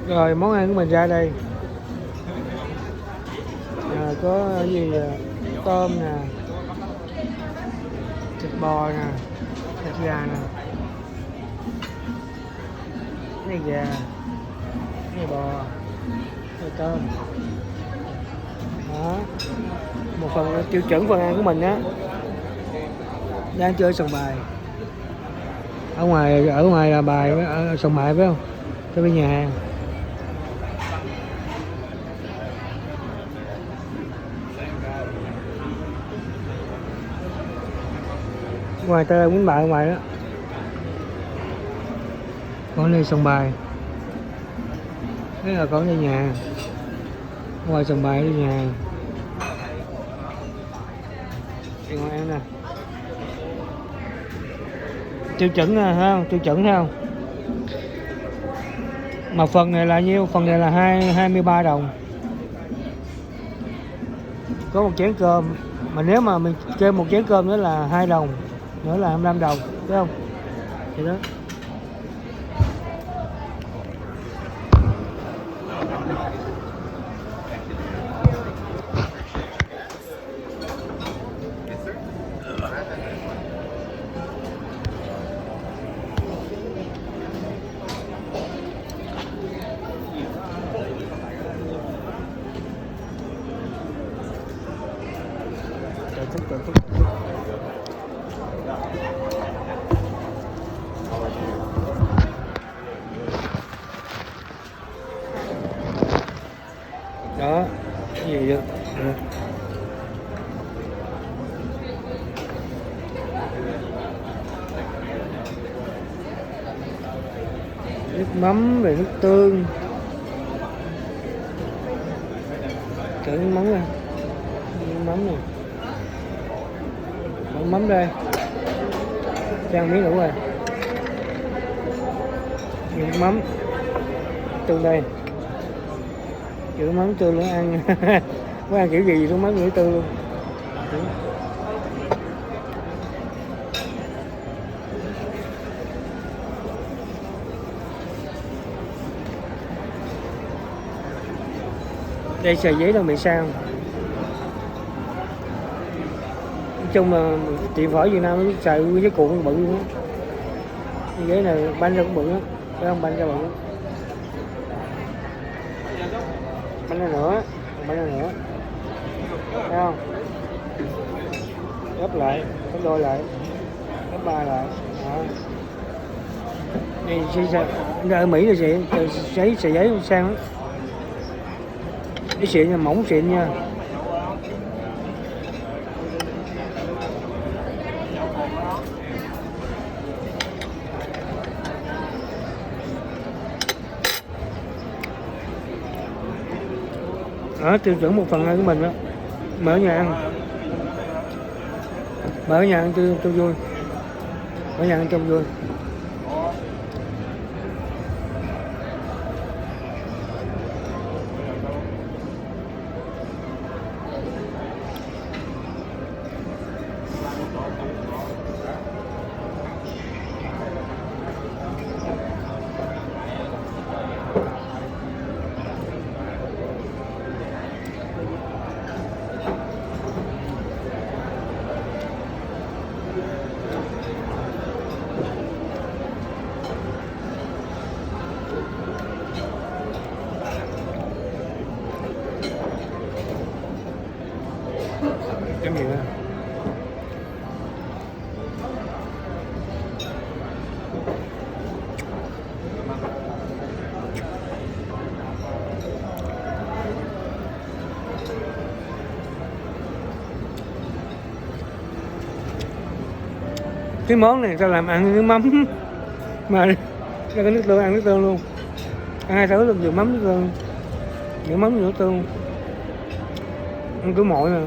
Rồi món ăn của mình ra đây. Có cái gì tôm nè, thịt bò nè, thịt gà nè, cái này gà, cái này bò, cái này tôm. Đó, một phần tiêu chuẩn phần ăn của mình á. Đang chơi sòng bài. Ở ngoài là bài, ở sòng bài phải không? Tới bên nhà hàng. Ngoài ta muốn bài ở ngoài đó. Còn đây sòng bài. Thế là còn đây nhà. Ngoài sòng bài đi nhà. Đi ngoài ăn nè. Tiêu chuẩn nè, thấy không? Tiêu chuẩn thấy không? Mà phần này là nhiêu? Phần này là 23 đồng. Có một chén cơm. Mà nếu mà mình kêu một chén cơm nữa là 2 đồng, nữa là 25 đồng, thấy không? Thì đó. Đó, cái gì vậy? Nước mắm rồi nước tương. Thử nước mắm nè. Nước mắm nè. Nước mắm đây. Cho ăn miếng đủ rồi. Nước mắm. Tương đây. Chữ mắm tương nữa ăn. Có ăn kiểu gì cũng mắm nữa tương luôn. Đây sợi giấy đang bị sao. Nói chung là tiệm phở Việt Nam nó xài cái cuộn bự luôn á. Giấy này banh ra cũng bự á, phải không? Banh ra bự á. Banh ra nữa, banh ra nữa, thấy không? Gấp lại, gấp đôi lại, gấp ba lại. Đó. Đây ở Mỹ là sợi giấy sang lắm. Cái xịn nha, mỏng xịn nha. Đó, tiêu chuẩn một phần ăn của mình đó. Mở nhà ăn. Mở nhà ăn cho vui. Mở nhà ăn cho vui. Cái gì đó. Cái món này sao làm ăn nước mắm mà ra cái nước tương, ăn nước tương luôn. Ăn 2 thứ luôn, vừa mắm nước tương, vừa mắm nước tương. Ăn cứ mọi nè.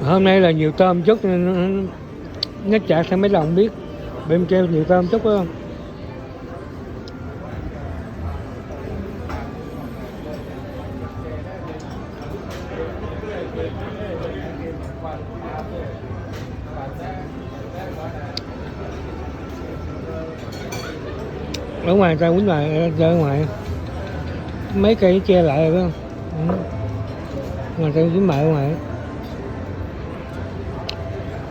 Hôm nay là nhiều tôm chút nên nó chả sang mấy lần biết. Bên kêu nhiều tôm chút phải không? Ở ngoài ta quýnh lại chơi ở ngoài mấy cây che lại rồi phải không? Ngoài ta quýnh lại ở ngoài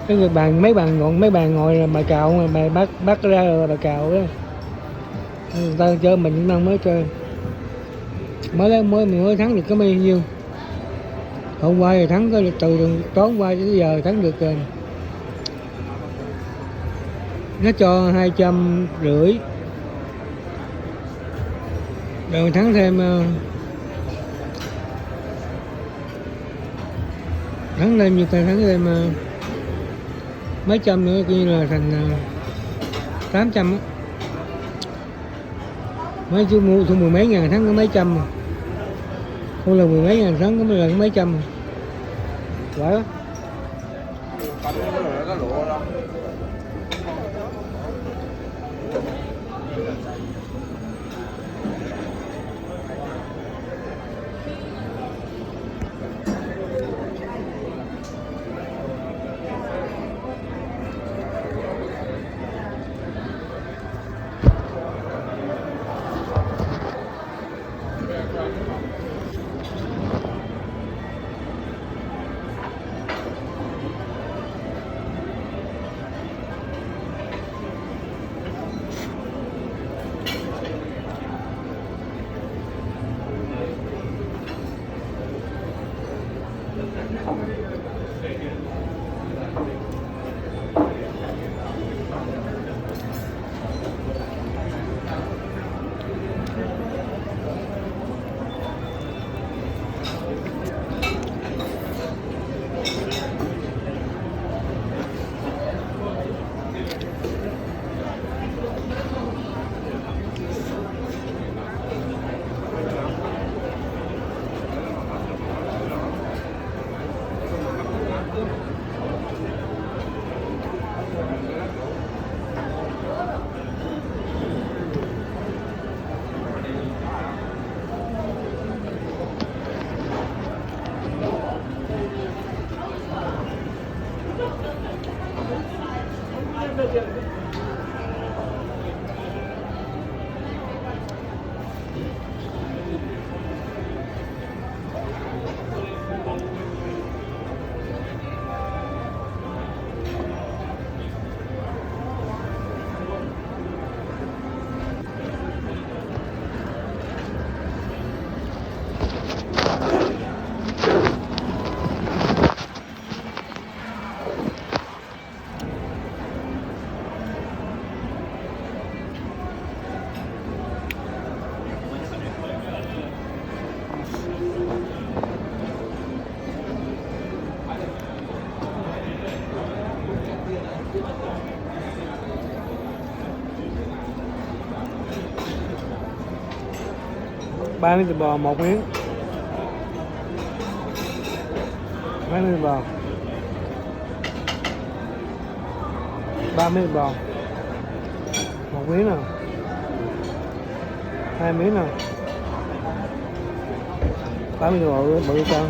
cái người bàn mấy bàn ngồi là bài cào mà bài bắt ra rồi bài cào đó. Người ta chơi mình cũng đang mới chơi mới thắng được có bao nhiêu. Hôm qua thì thắng có từ tối qua tới giờ thắng được rồi. Nó cho 250 rồi thắng thêm thắng lên như ta thắng thêm mấy trăm nữa coi như là thành 800 á. Mấy chú mua thu mười mấy ngàn thắng có mấy trăm, không là mười mấy ngàn thắng có lần mấy trăm. Quả ba miếng thịt bò một miếng, mấy miếng thịt bò, 3 miếng thịt bò, một miếng nào, 2 miếng nào, 3 miếng thịt bò bự con.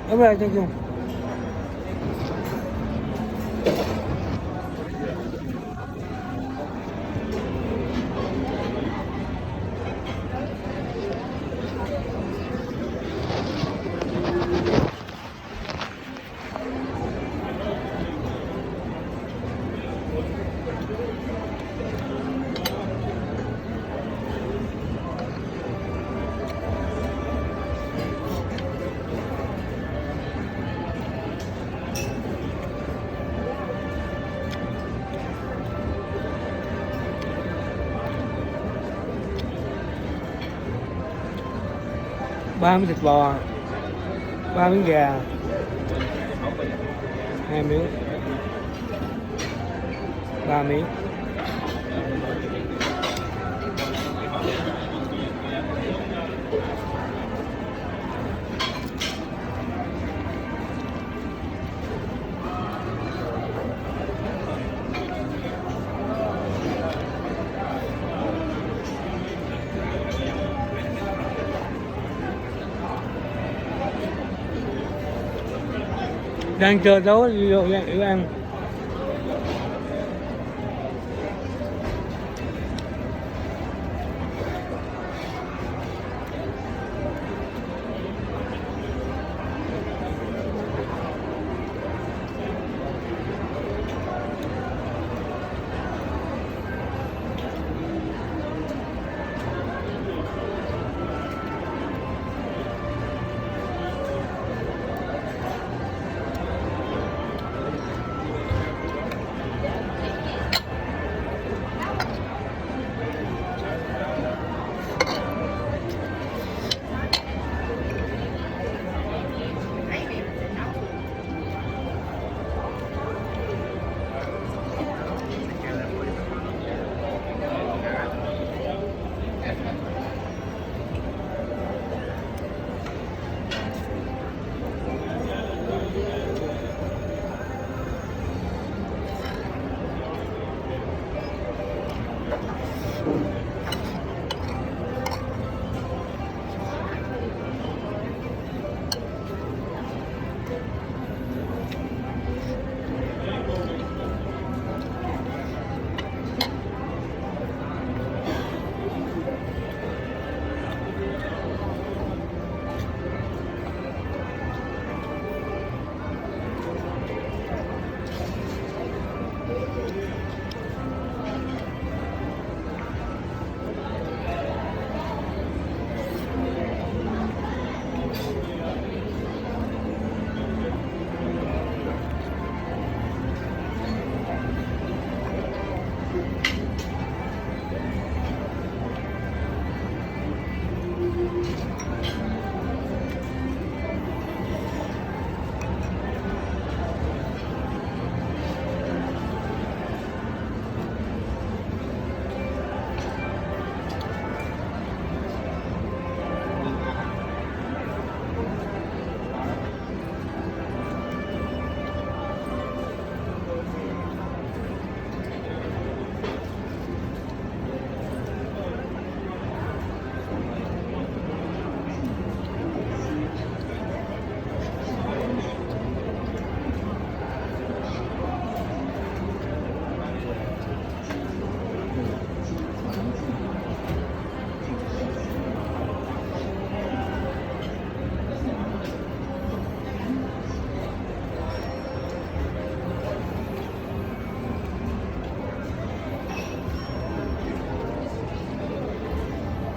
Đúng rồi, chân chung. Ba miếng thịt bò, 3 miếng gà, 2 miếng, 3 miếng, Đang chờ cháu đi vô để ăn.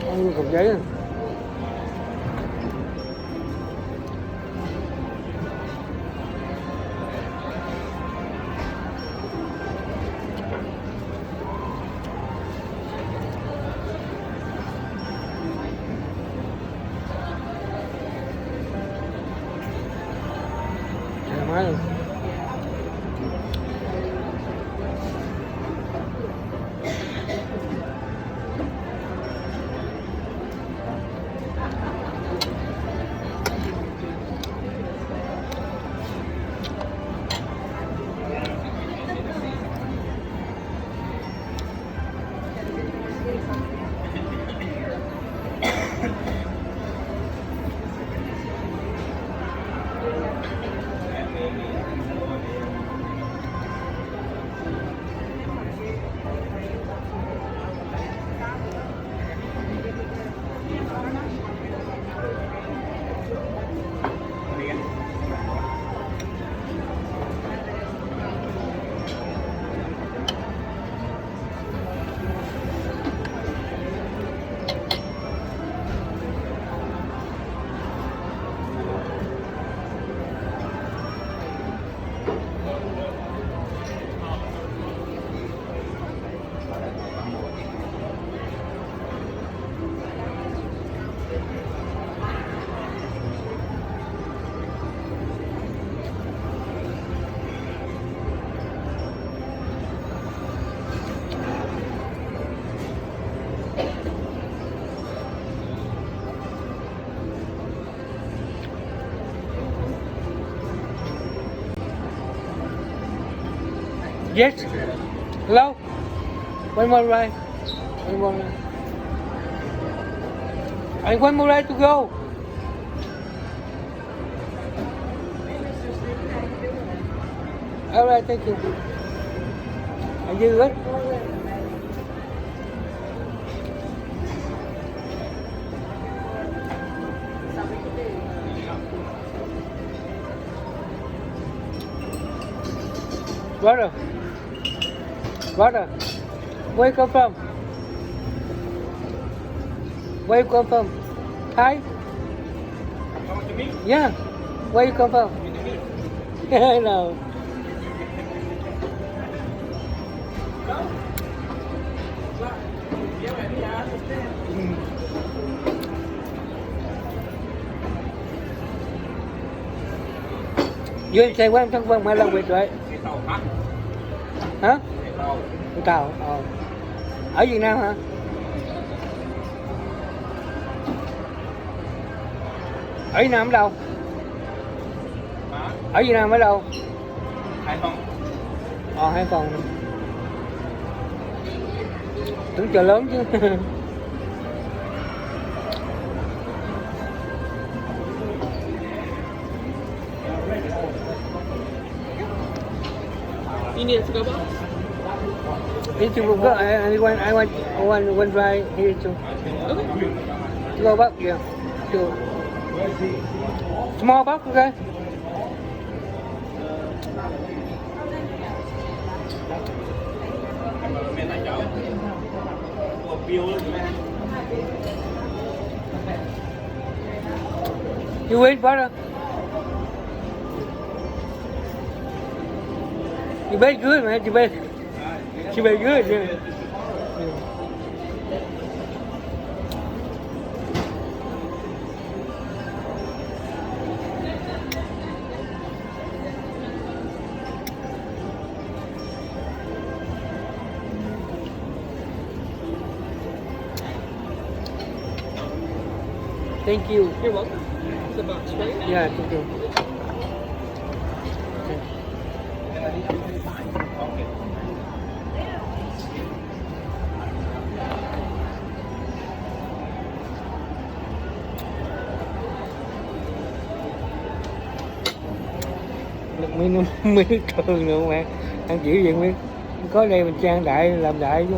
Ăn cục giấy. Thoải mái luôn. Yes. Hello. One more ride. One more ride. And one more ride to go. Alright, thank you. Are you good? Brother, where you come from? Where you come from? Thai? Yeah. Where you come from? I know. You say one thằng Vân my language, right? Hả? Người Tàu. Ở Việt Nam hả? Ở Việt Nam ở đâu? Ở Việt Nam ở đâu? Hải Phòng. Hải Phòng. Tưởng chợ lớn chứ. You need to go back? Need to go. I want one ride here too. Okay. To go back, yeah. To small box, okay? You wait, brother. You bake good, man. You bake good, yeah. Thank you. You're welcome. It's a box, right? Yeah, thank you. Mấy nước thường nữa mà ăn chịu gì mới có đây mình trang đại làm đại chứ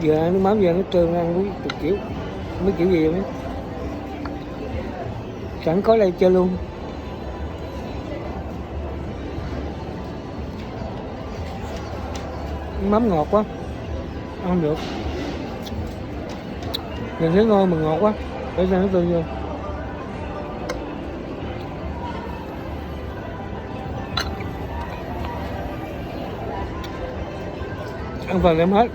giờ nước mắm giờ nước tương ăn cũng cực kiểu mấy kiểu gì mấy sẵn có đây chơi luôn. Mắm ngọt quá ăn không được, nhìn thấy ngon mà ngọt quá để ra nước tương vô. Ăn phần em hết.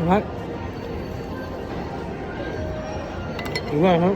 Không hết. Đúng rồi không?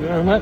Được ăn hết.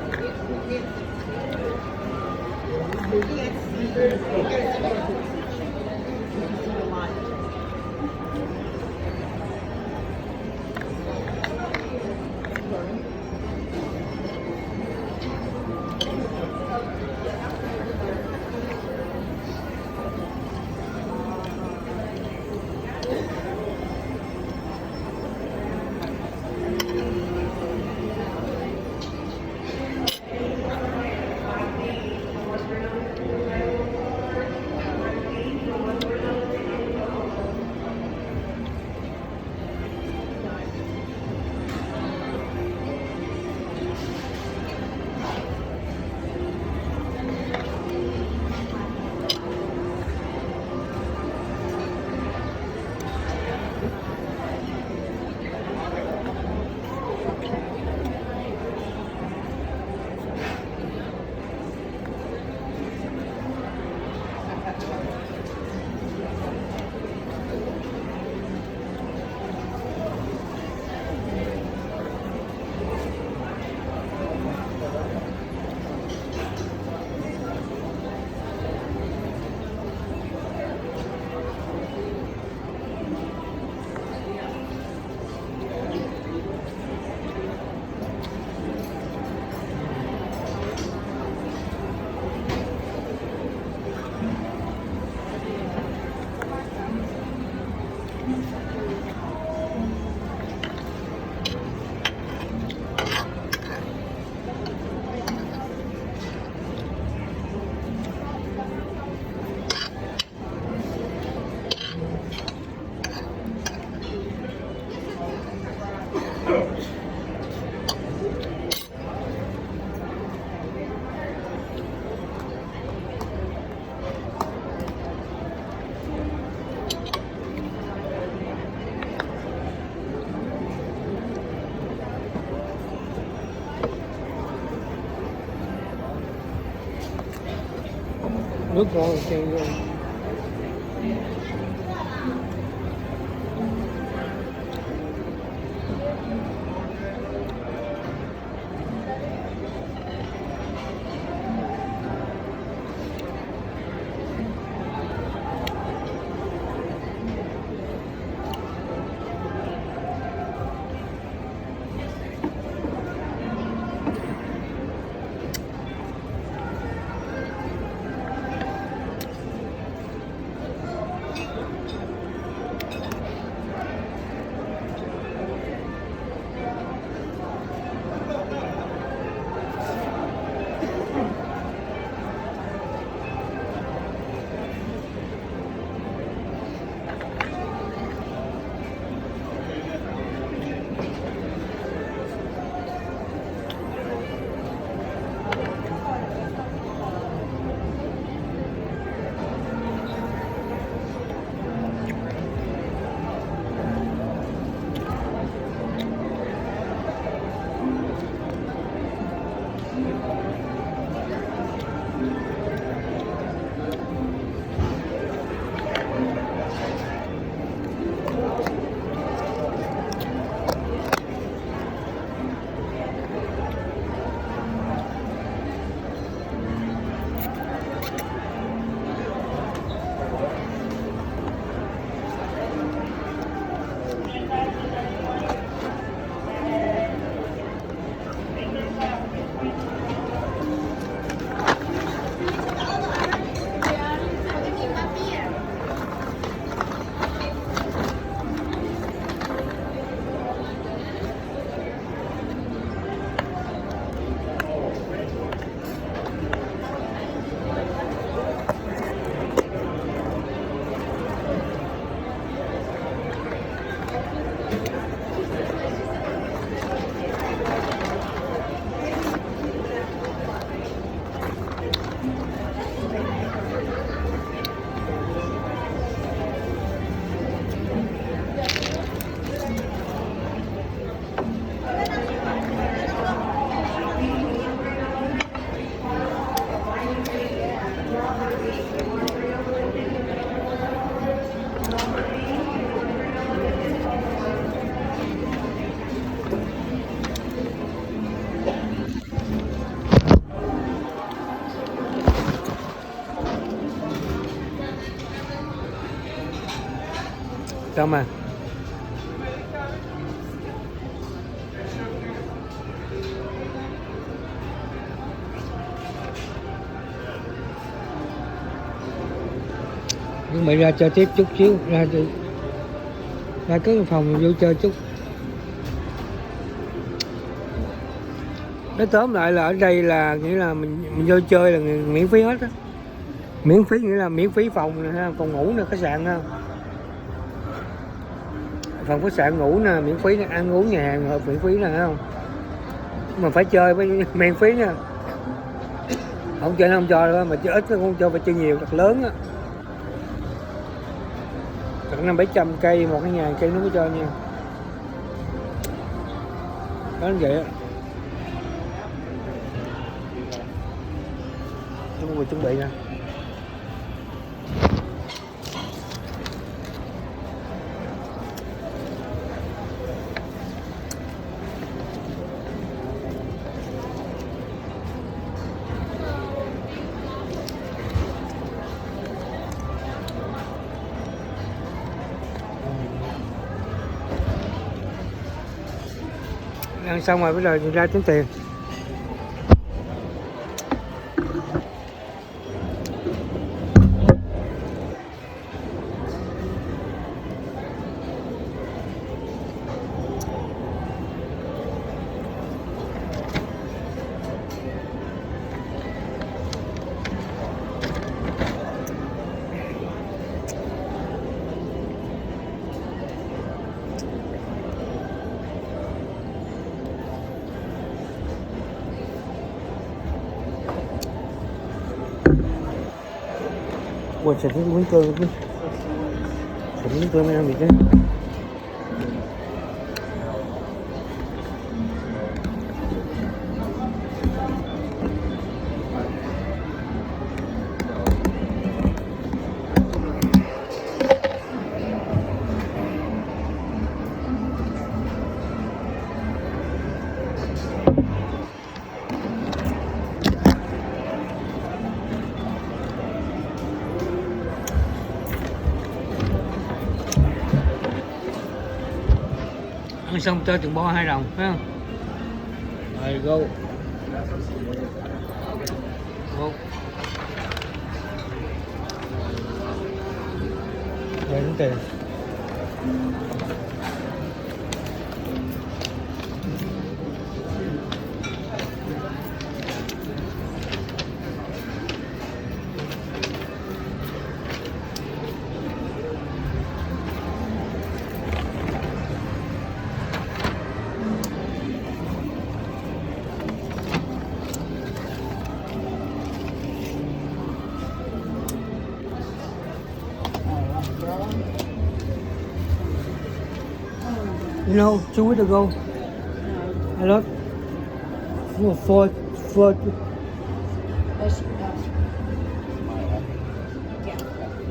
Nước rồi, chen vô. Sao mà chuẩn bị ra chơi tiếp chút xíu, ra cái phòng vô chơi chút. Nói tóm lại là ở đây là nghĩa là mình vô chơi là miễn phí hết á. Miễn phí nghĩa là miễn phí phòng nè, phòng ngủ nè, khách sạn ha. Phòng khách sạn ngủ nè, miễn phí nè, ăn uống nhà hàng miễn phí nè, thấy không? Mà phải chơi với miễn phí nha. Không chơi nó không cho đâu, mà chơi ít nó không cho, phải chơi nhiều, thật lớn á. Thật 500-700 cây, 1-2 ngàn cây nó mới cho nha. Đó như vậy á. Chúng mình chuẩn bị nha. Ăn xong rồi bây giờ ra tính tiền. Ủa xịt cái miếng cơm chứ. Xịt miếng cơm ăn được chứ. Ăn xong chơi từng bo 2 đồng, phải không? Rồi go. Go. Rồi tính tiền. You know, 2 weeks ago, I lost four. Yes, no. Yeah.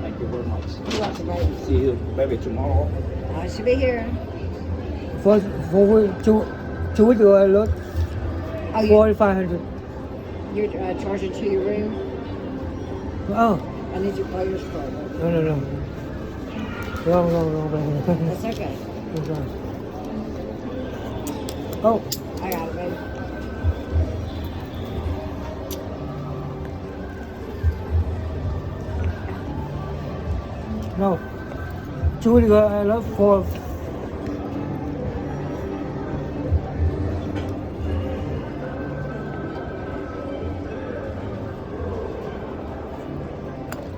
Thank you very much. You want the right? See you maybe tomorrow. I should be here. 4 weeks, 2 weeks ago, I lost Oh, 4,500. you're charging to your room? Oh, I need your player's card. no. Wrong. That's okay. I'm sorry. Oh, I got it, baby. no. 2 weeks ago, I lost 4.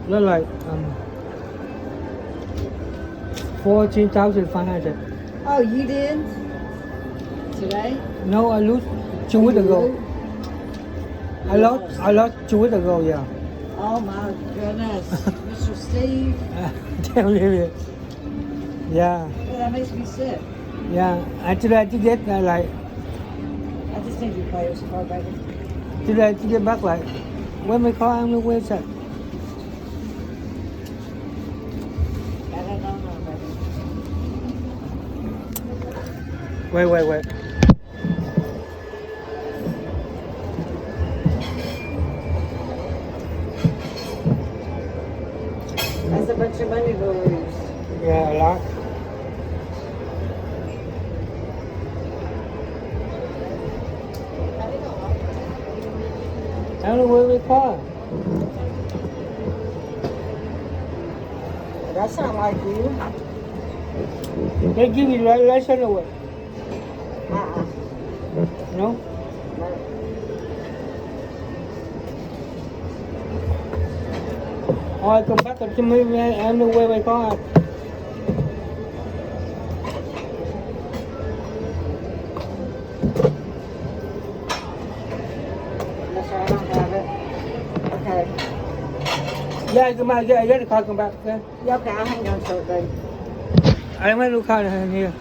Look like 14,500. Oh, you did? Today? No, I lose 2 weeks ago. I lost 2 weeks ago. Yeah. Oh my goodness. Mr. Steve. Tell me. Yeah. Yeah, that makes me sick. Yeah. Actually, I did get like I just need your player's card, baby. today I did get back like when my car I'm where it's at. No, baby. Wait. That's a bunch of money to lose. Yeah, a lot. I don't know where we call. That's not like you. They give you license or what? Uh-uh. No? No. Thôi come back to me, I know where we call. That's why I don't have it. Okay. Yeah, come back, yeah, the car come back. Okay. Yeah, okay, I'll hang on to it then. I don't want to car here.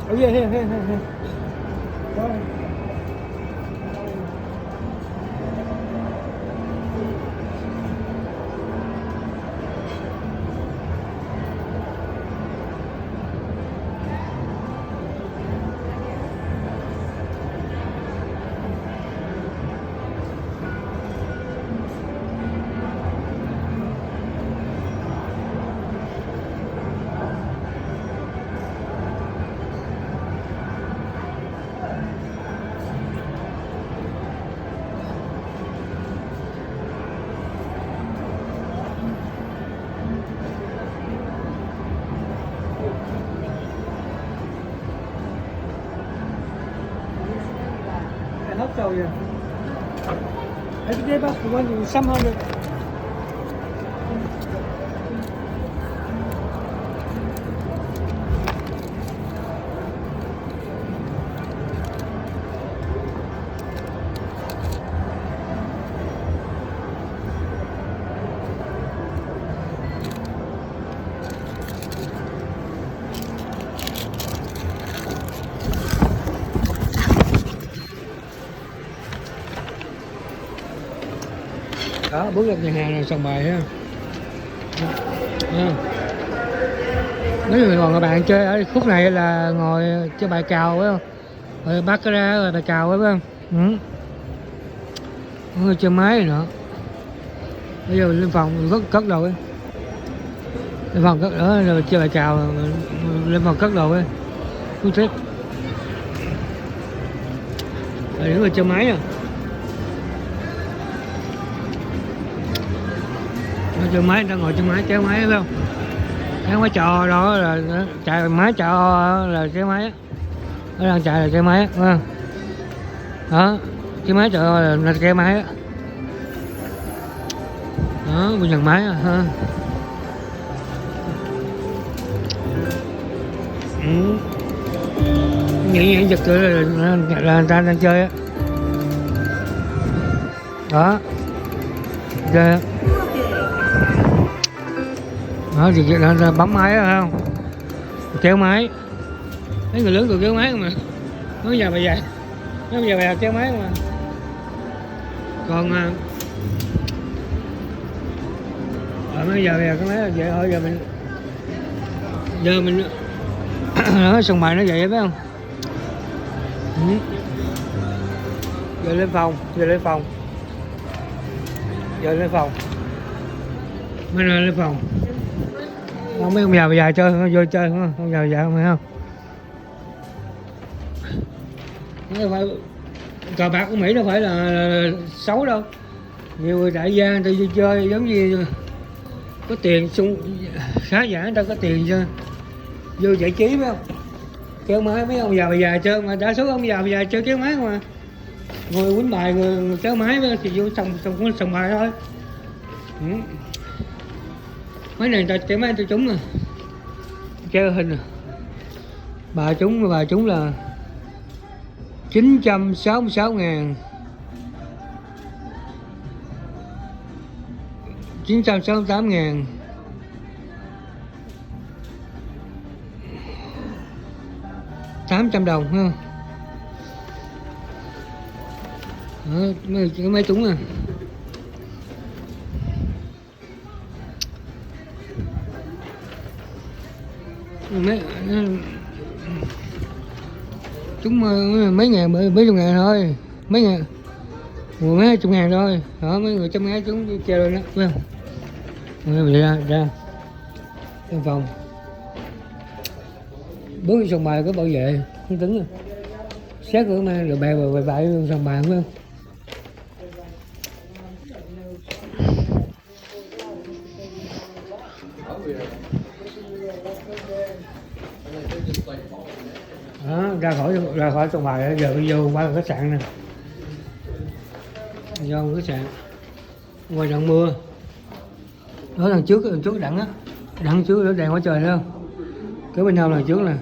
Oh yeah, here. Rồi. I hope so, yeah. Every day back to one, some hundred. Đó, bước lên nhà hàng rồi xong bài ha. Nếu như còn các bạn chơi ở khúc này là ngồi chơi bài cào phải không? Rồi bắt cái ra rồi bài cào phải không? Người chơi máy rồi nữa. Bây giờ mình lên phòng mình cất đồ ấy. Lên phòng cất nữa rồi chơi bài cào lên phòng cất đồ ấy. Không thích. Rồi những người chơi máy à. Chơi máy, người ta ngồi chơi máy, kéo máy phải không? Kéo máy trò đó là chạy máy trò là kéo máy á. Nó đang chạy là kéo máy á, phải không? Đó, cái máy trò là kéo máy á. Đó, bây giờ máy ha. Những giật cửa là người ta đang chơi á. Đó. Chơi á. Đó thì nó bấm máy phải không? Kéo máy. Mấy người lớn còn kéo máy mà. Nói giờ bà già. Nói giờ bà kéo máy mà. Còn bây giờ cái máy là vậy thôi, giờ mình nó sòng bài nó vậy phải không? Giờ lên phòng. Mới lên phòng. Không mấy ông già bà già chơi không? Vô chơi không? Ông già bà già không phải không? Nó phải cờ bạc của Mỹ đâu phải là xấu đâu. Nhiều người đại gia người ta đi chơi giống như có tiền khá giả, người ta có tiền cho vô giải trí phải không? Kéo máy mấy ông già bà già chơi mà đa số ông già bà già chơi kéo máy mà. Người quýnh bài người kéo máy thì vô sòng bài thôi. Mấy này người ta kéo máy tôi trúng rồi. Kéo hình rồi. Bà trúng là 966.000. 968 ngàn. $800 ha. Đó, mấy trúng à. Mấy trúng mấy ngàn, mấy chục ngàn thôi, mấy ngàn, mấy chục ngàn thôi. Đó, mấy người trăm ngái trúng chơi lên đó, phải không? Ra trong phòng 4 sòng bài có bảo vệ không tính rồi, xét cửa mang được bè bại sòng bài phải không? Đó, ra khỏi sòng bài giờ đi vô qua khách sạn nè, vô khách sạn ngoài trận mưa đó. Đằng trước đằng trước đó đèn quá trời thấy không, cái bên nào là trước nè,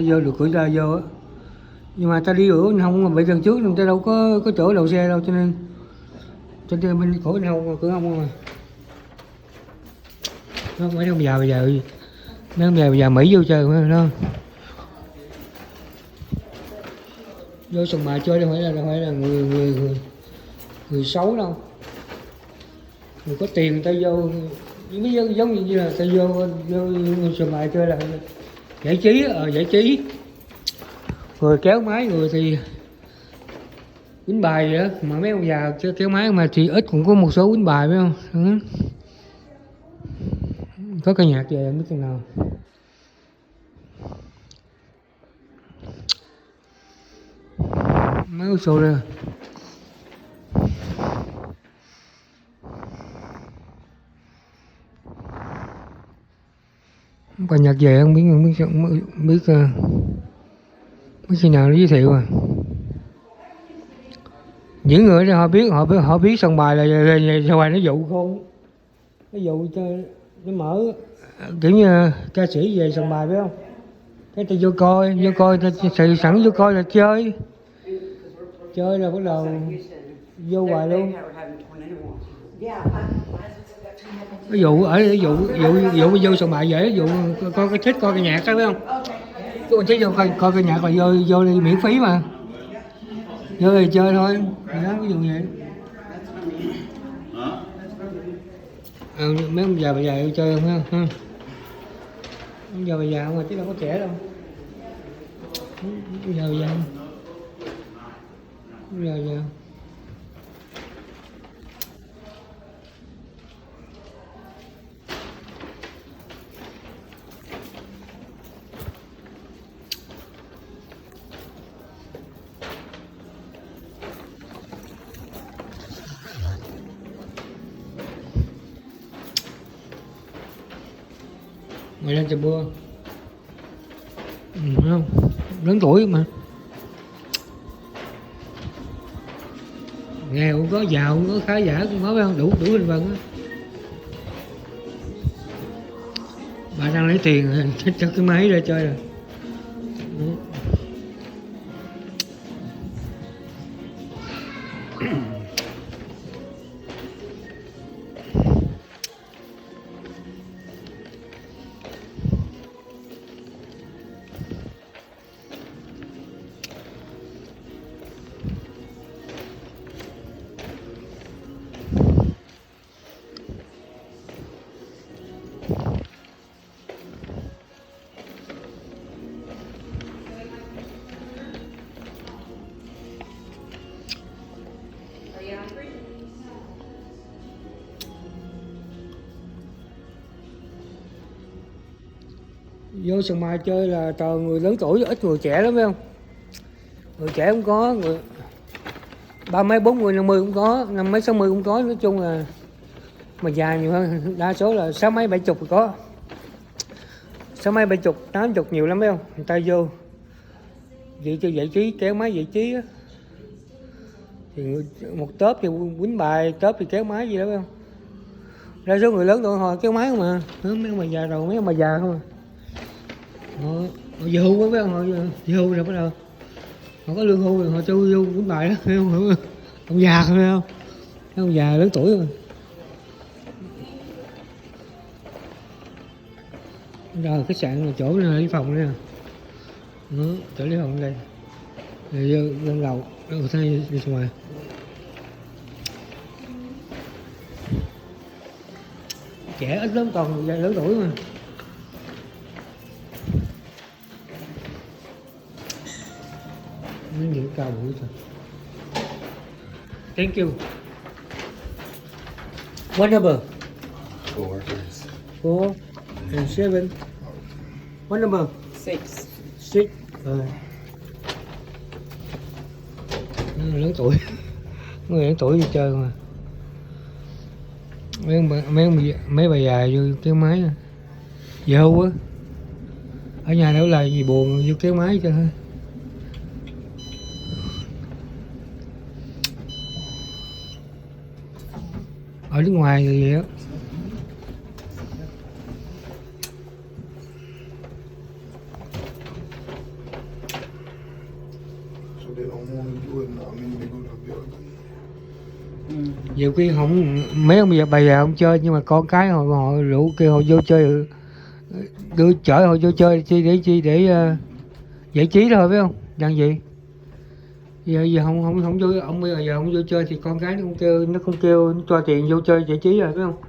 vô được cửa ra vô á, nhưng mà ta đi ở bên hông bị đằng trước, người ta đâu có chỗ đậu xe đâu, cho nên bên cửa bên hông, cửa hông mà nó mấy ông già bây giờ Mỹ vô chơi phải không? Vô sòng bài chơi đâu phải là người xấu đâu, người có tiền ta vô, giống như là ta vô sòng bài chơi là giải trí, người kéo máy, người thì quýnh bài vậy đó, mà mấy ông già chơi kéo máy mà thì ít cũng có một số quýnh bài phải không? Có ca nhạc về không biết chừng nào. Mấy cái show đây ca nhạc về không biết khi nào nó giới thiệu à. Những người đó họ biết sòng bài là sòng bài nó dụ không, nó dụ cho nó mở kiểu như ca sĩ về sòng bài phải không, cái ta vô coi ta sẵn vô coi là chơi là bắt đầu vô bài luôn. Ví dụ ở dụ vô sòng bài dễ, dụ coi cái thích coi cái nhạc đó phải không, tôi thích vô coi cái nhạc là vô đi miễn phí mà, vô thì chơi thôi, đó ví dụ vậy. Mấy ông già bà già vô chơi không ha? Ông già bà già không mà chứ đâu có trẻ đâu. Ông già bà già. Ông già bà già. Mày lên trời mưa, không lớn tuổi mà, nghèo cũng có, giàu cũng có, khá giả cũng có phải không, đủ thành phần á. Bà đang lấy tiền rồi, cho cái máy ra chơi rồi. Vô sòng bài chơi là toàn người lớn tuổi, ít người trẻ lắm phải không? Người trẻ cũng có, người 30 mấy 40 50 cũng có, 50 mấy 60 cũng có, nói chung là mà già nhiều hơn, đa số là 60 mấy 70 có, 60 mấy 70 80 nhiều lắm phải không? Người ta vô vậy cho giải trí, kéo máy giải trí á, thì một tớp thì quýnh bài, tớp thì kéo máy gì đó phải không? Đa số người lớn tuổi họ kéo máy không mà, mấy ông bà già rồi, mấy ông bà già không à. Họ về hưu quá phải không? Họ về hưu rồi bắt đầu họ có lương hưu rồi họ cho vô quýnh bài đó phải không? Ông già phải không? Ông già lớn tuổi rồi. Rồi khách sạn là chỗ này lấy phòng đây nè. Đó, chỗ lấy phòng đây. Rồi vô lên lầu, rồi thay đi ra ngoài. Trẻ ít lắm, còn lớn tuổi mà. Mấy người cao bụi thôi. Thank you. What number? 4 please. 4 and 7. What number? 6. 6. Rồi. Lớn tuổi. Người lớn tuổi đi chơi mà. Mấy bà già vô kéo máy à. Vô á. Ở nhà đâu là gì buồn vô kéo máy cho thôi. Ở nước ngoài thì vậy á. So they don't want to do it now. I mean, they go to the building. Nhiều khi không mấy ông bà già không chơi, nhưng mà con cái họ rủ kêu họ vô chơi, đưa chở họ vô chơi để giải trí thôi, phải không? Rằng gì? Giờ không vô, ông bây giờ không vô chơi thì con cái nó không kêu nó cho tiền vô chơi giải trí rồi, phải không?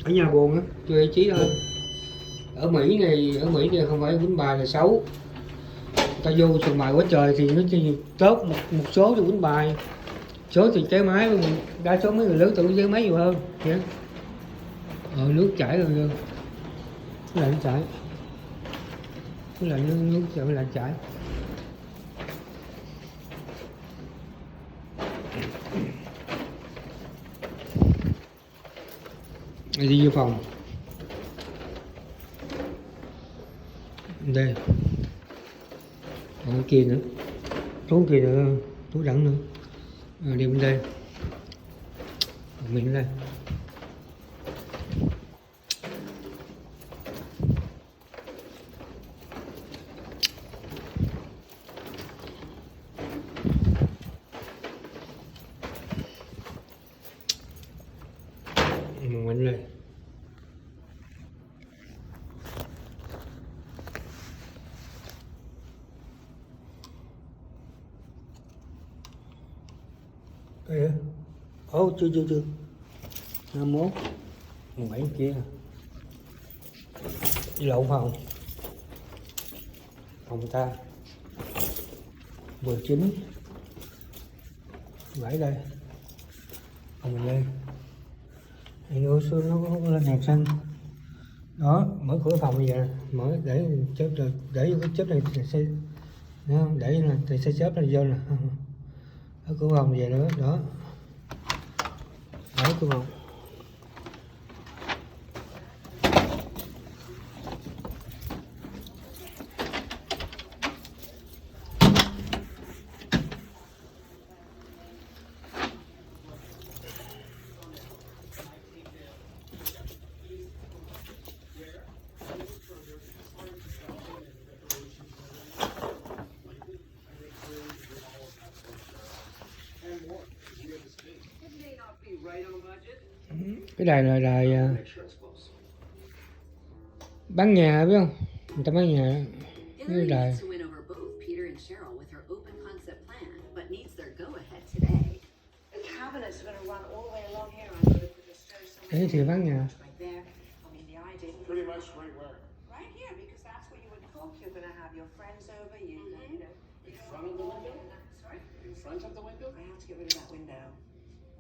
Ở nhà buồn á, chơi giải trí thôi. Ở Mỹ này không phải quýnh bài là xấu. Ta vô trường bài quá trời thì nó chỉ tốt, một số thì quýnh bài, số thì trái máy, đa số mấy người lớn tuổi trái máy nhiều hơn. Vậy. Nước chảy rồi, cái lạnh chảy, cái lạnh nước chảy, lạnh chảy. Đi vô phòng đây, còn kia nữa, trốn kia nữa, trốn đẳng nữa. Đi bên đây, mình đây. Mình đây. Cái gì? Chưa. 51 17 kia. Đi lộn phòng ta 19 7 đây. Phòng mình lên. Thì ôi xưa nó có lên hàng xanh. Đó, mở cửa phòng bây giờ, mở để chớp rồi, để cái chớp này thì sẽ để là thì sẽ chớp này vô nè. Ở cửa phòng về nữa, đó. Ở cửa phòng. Cái đài là đài bán nhà, biết không? Người ta bán nhà. Cái đài. Đấy thì bán nhà. Pretty much right where? Right here, because that's where you would cook. You're going to have your friends over. In front of the window? Sorry? In front of the window? I have to get rid of that window.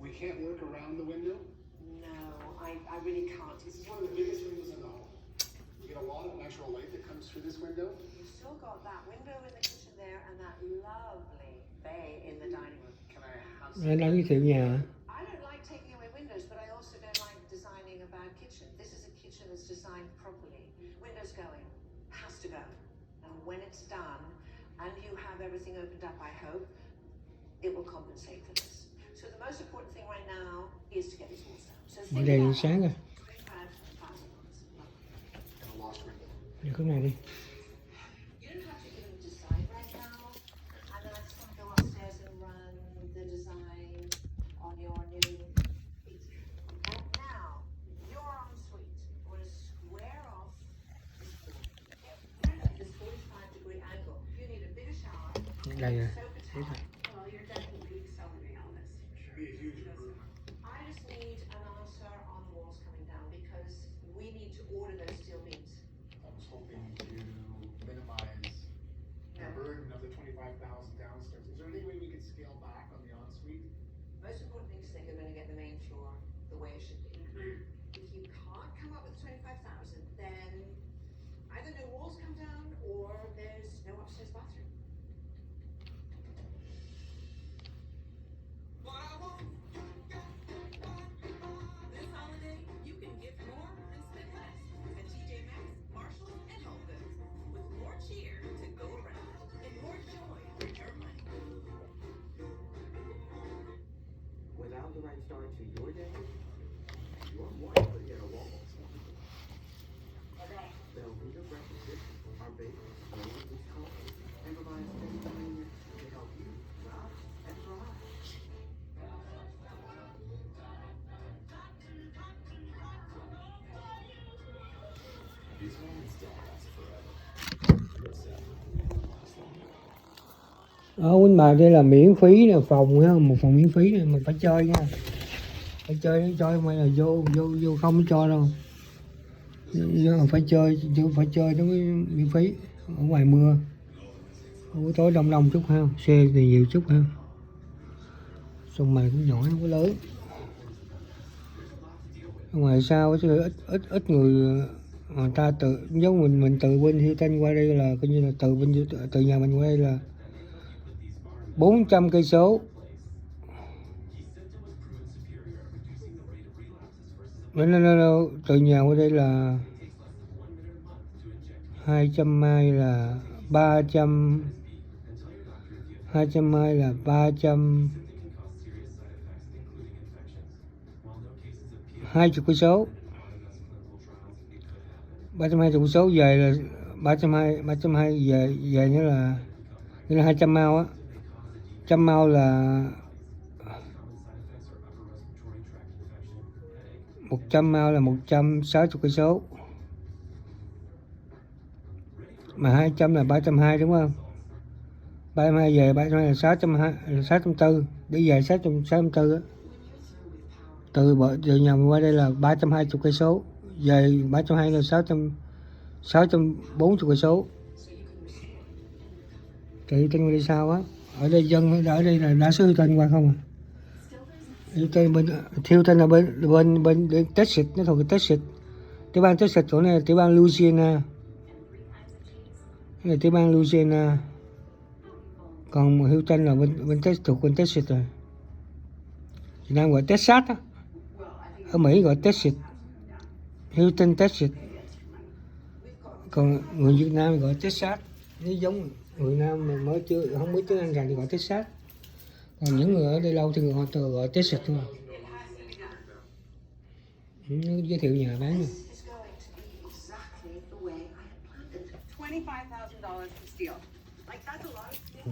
We can't look around the window? No, I really can't. This is one of the biggest windows in the home. We get a lot of natural light that comes through this window. You've still got that window in the kitchen there and that lovely bay in the dining room. Can I have Nó đang giới thiệu nhà. I don't like taking away windows, but I also don't like designing a bad kitchen. This is a kitchen that's designed properly. Windows going, has to go. And when it's done, and you have everything opened up, I hope, it will compensate for this. So the most important thing right now is to get these walls down. So think Đèn about sáng rồi. a lost window? Đi cái này đi. You don't have to even decide right now. And then I just want to go upstairs and run the design on your new piece. And now, your ensuite. We're going to square off Đây nè. Well, you're definitely selling me on this. Be a huge improvement. I just need an answer on the walls coming down because we need to order those steel beams. I was hoping to minimize No. the burden of the 25,000 downstairs. Is there any way we could scale back on the ensuite? Most important thing is that you're going to get the main floor the way it should be. If you can't come up with 25,000, then either no walls come down or there's no upstairs bathroom. This holiday, you can give more and spend less at TJ Maxx, Marshalls, and Home Goods. With more cheer to go around and more joy for your money. Without the right start to your day, your wife could hit a wall. Velveeta breakfast dishes are baked with these colors and provide steady ingredients to help you laugh and thrive. These moments don't last forever. Ở Quýnh Bà đây là miễn phí nè, phòng á, một phòng miễn phí này mình phải chơi nha. Phải chơi nó cho mày là vô không cho đâu. Phải chơi nó mới miễn phí. Ở ngoài mưa. Buổi tối đông chút ha, xe thì nhiều chút ha. Sông mày cũng nhỏ không có lớn. Ở ngoài sao chứ ít người ta tự giống mình từ bên Hilton qua đây là coi như là từ nhà mình qua đây là 400 cây số. No, từ nhà qua đây là 200 mai là 300, 200 mai là 320 cây số. 320 cây số về là 320 về nữa là 200 mao á. 100 mao là 100 mao là 160 cây số. Mà 200 là 320 đúng không? 320 về 320 là 640 để về 640 á. Từ nhà mình qua đây là 320 cây số, về 320 là 640 cây số. Thì tên qua đây sao á? Ở đây dân ở đây là đa số tên qua không à? Tên bên thiêu tên là bên Texas, nó thuộc Texas. Tiểu bang Texas, chỗ này là tiểu bang Louisiana. Đây là tiểu bang Louisiana. Còn Houston là bên Texas, thuộc bên Texas rồi. Việt Nam gọi Texas á. Ở Mỹ gọi Texas. Houston, Texas. Còn người Việt Nam gọi Texas. Nếu giống người Nam mà mới chưa không biết tiếng Anh rành thì gọi Texas. Còn những người ở đây lâu thì họ gọi Texas thôi. Giới thiệu nhà bán nè. This is going to be exactly the way I had planned it. $25,000 for steel. Like, that's a lot of steel.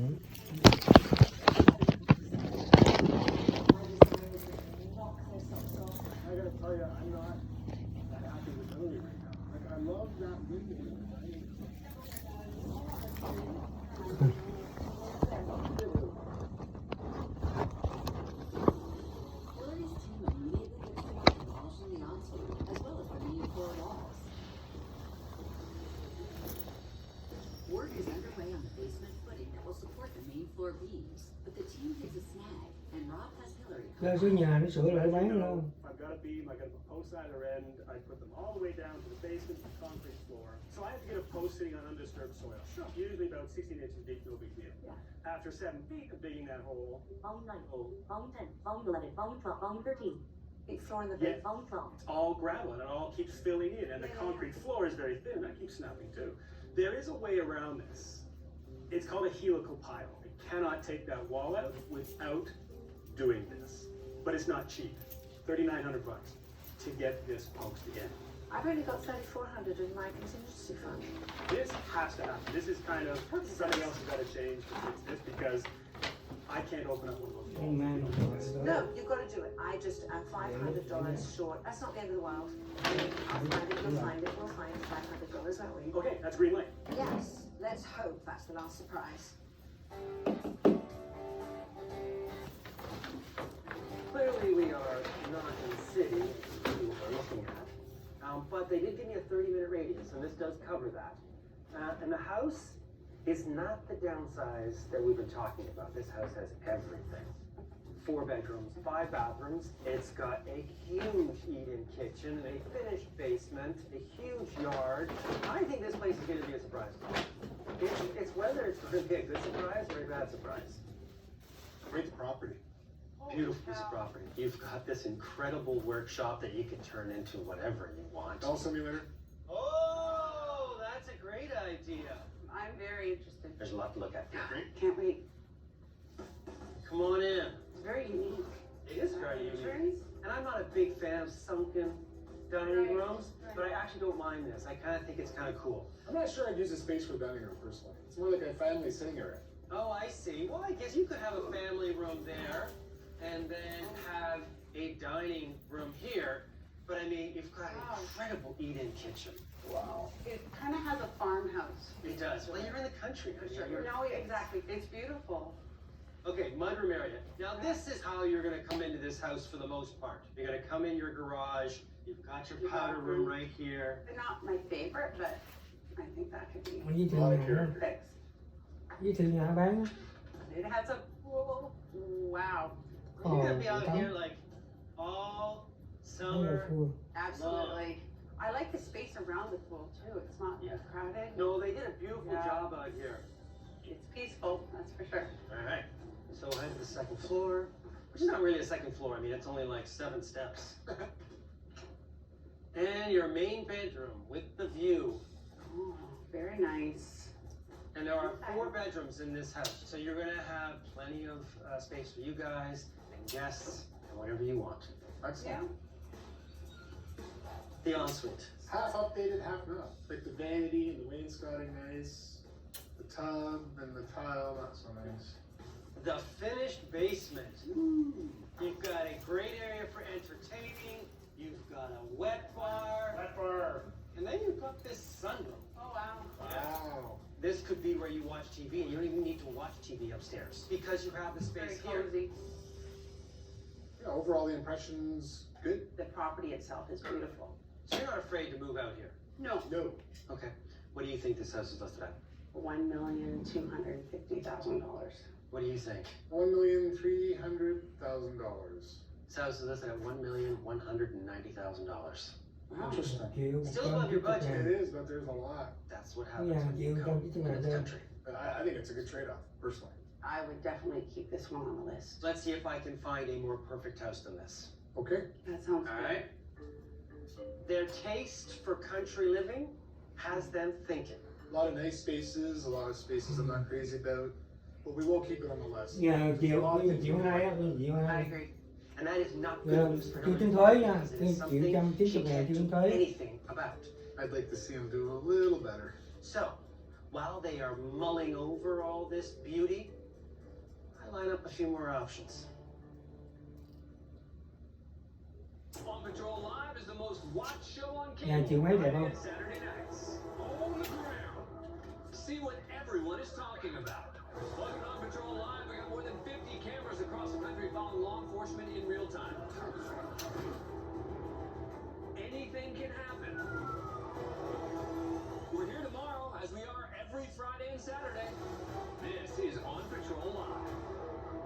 I gotta tell you, I'm not that happy with Hillary right now. Like, I love that window. Hillary's team immediately gets to demolishing the ensuite, as well as the main floor walls. Work is underway on the basement footing that will support the main floor beams, but the team takes a snag, and Rob has Hillary Ra số nhà nó sửa lại bán luôn. I've got a beam, I got a post either end, I put them all the way down to the basement, the concrete floor. So I have to get a post sitting on undisturbed soil. Usually about 16 inches deep, no big deal. After 7 feet of digging that hole, Volume 9, Volume 10, Volume 11, Volume 12, Volume 13, Big floor in the Yeah. big. Volume 12. it's all gravel and it all keeps filling in, and the concrete floor is very thin. I keep snapping too. There is a way around this. It's called a helical pile. It cannot take that wall out without doing this. But it's not cheap. $3,900 to get this post again. I've only got 3,400 in my contingency fund. This has to happen. This is kind of something else has got to change to fix this because I can't open up one of those walls. No, you've got to do it. I just am $500 short. That's not the end of the world. I'll find it, you'll find it, we'll find $500, won't we? Okay, that's green light. Yes, let's hope that's the last surprise. Clearly, we are not in the city we are looking at, but they did give me a 30-minute radius, and this does cover that. And the house is not the downsize that we've been talking about. This house has everything. 4 bedrooms, 5 bathrooms. It's got a huge eat-in kitchen, a finished basement, a huge yard. I think this place is going to be a surprise. It's whether it's going to be a good surprise or a bad surprise. Great property. Beautiful piece of property. You've got this incredible workshop that you can turn into whatever you want. Call me later. Oh, that's a great idea. I'm very interested. There's a lot to look at. Can't wait. Come on in. It's very unique. It is very unique. Very- And I'm not a big fan of sunken dining rooms, but I actually don't mind this. I kind of think it's kind of cool. I'm not sure I'd use the space for a dining room personally. It's more like a family sitting area. Oh, I see. Well, I guess you could have a family room there and then have a dining room here. But I mean, you've got an incredible eat-in kitchen. Wow. It kind of has a farmhouse. It does. Well, you're in the country. I mean, you're- No, exactly. It's beautiful. Okay, mudroom area. Now this is how you're gonna come into this house for the most part. You're gonna come in your garage, you've got your powder room right here. They're not my favorite, but I think that could be Với A thường lot of nhà character. fixed. với thường nhà bán á. It has a pool. Wow. You're gonna be Ồ, out tắm. here like all Rất là summer. vui. Absolutely. I like the space around the pool too. It's not Yeah. crowded. No, they did a beautiful Yeah. job out here. It's peaceful, that's for sure. All right, so we'll head to the second floor, which is not really a second floor. I mean, it's only like 7 steps. And your main bedroom with the view. Oh, very nice. And there are 4 bedrooms in this house, so you're gonna have plenty of space for you guys and guests and whatever you want. Excellent. The ensuite. Half updated, half not. Like the vanity and the wainscoting nice. The tub and the tile not so nice. The finished basement. You've got a great area for entertaining. You've got a wet bar. That bar. And then you've got this sunroom. Oh, wow. Wow. This could be where you watch TV, and you don't even need to watch TV upstairs because you have the Very space here. cozy. Yeah, overall the impression's good. The property itself is beautiful. So you're not afraid to move out here. No. No. Okay. What do you think this house is listed at? $1,250,000. What do you think? $1,300,000. This house is listed at $1,190,000. Wow. Interesting. Triệu Still 100 above your chiếc budget. ngàn. It is, but there's a lot. That's what happens Yeah, when you you come don't to get this that. country. But I think it's a good trade-off, personally. I would definitely keep this one on the list. Let's see if I can find a more perfect house than this. Okay. That sounds All good. right. Their taste for country living has them thinking. A lot of nice spaces, a lot of spaces I'm not crazy about. But we will keep it on the list. Nhà There's a triệu lot of things triệu we 2 á, like. triệu I 2. agree. And that is not Yeah, good news for chưa Hillary tính thuế nha, because it is triệu something 190 she ngàn can't chưa tính do thuế. anything about. I'd like to see them do a little better. So, while they are mulling over all this beauty, I line up a few more options. On Patrol Live is the most watched show on Nhà cable. triệu mấy đẹp Friday không? and Saturday nights. On the ground. See what everyone is talking about. Welcome to On Patrol Live. We got more than 50 cameras across the country following law enforcement in real time. Anything can happen. We're here tomorrow, as we are every Friday and Saturday. This is On Patrol Live.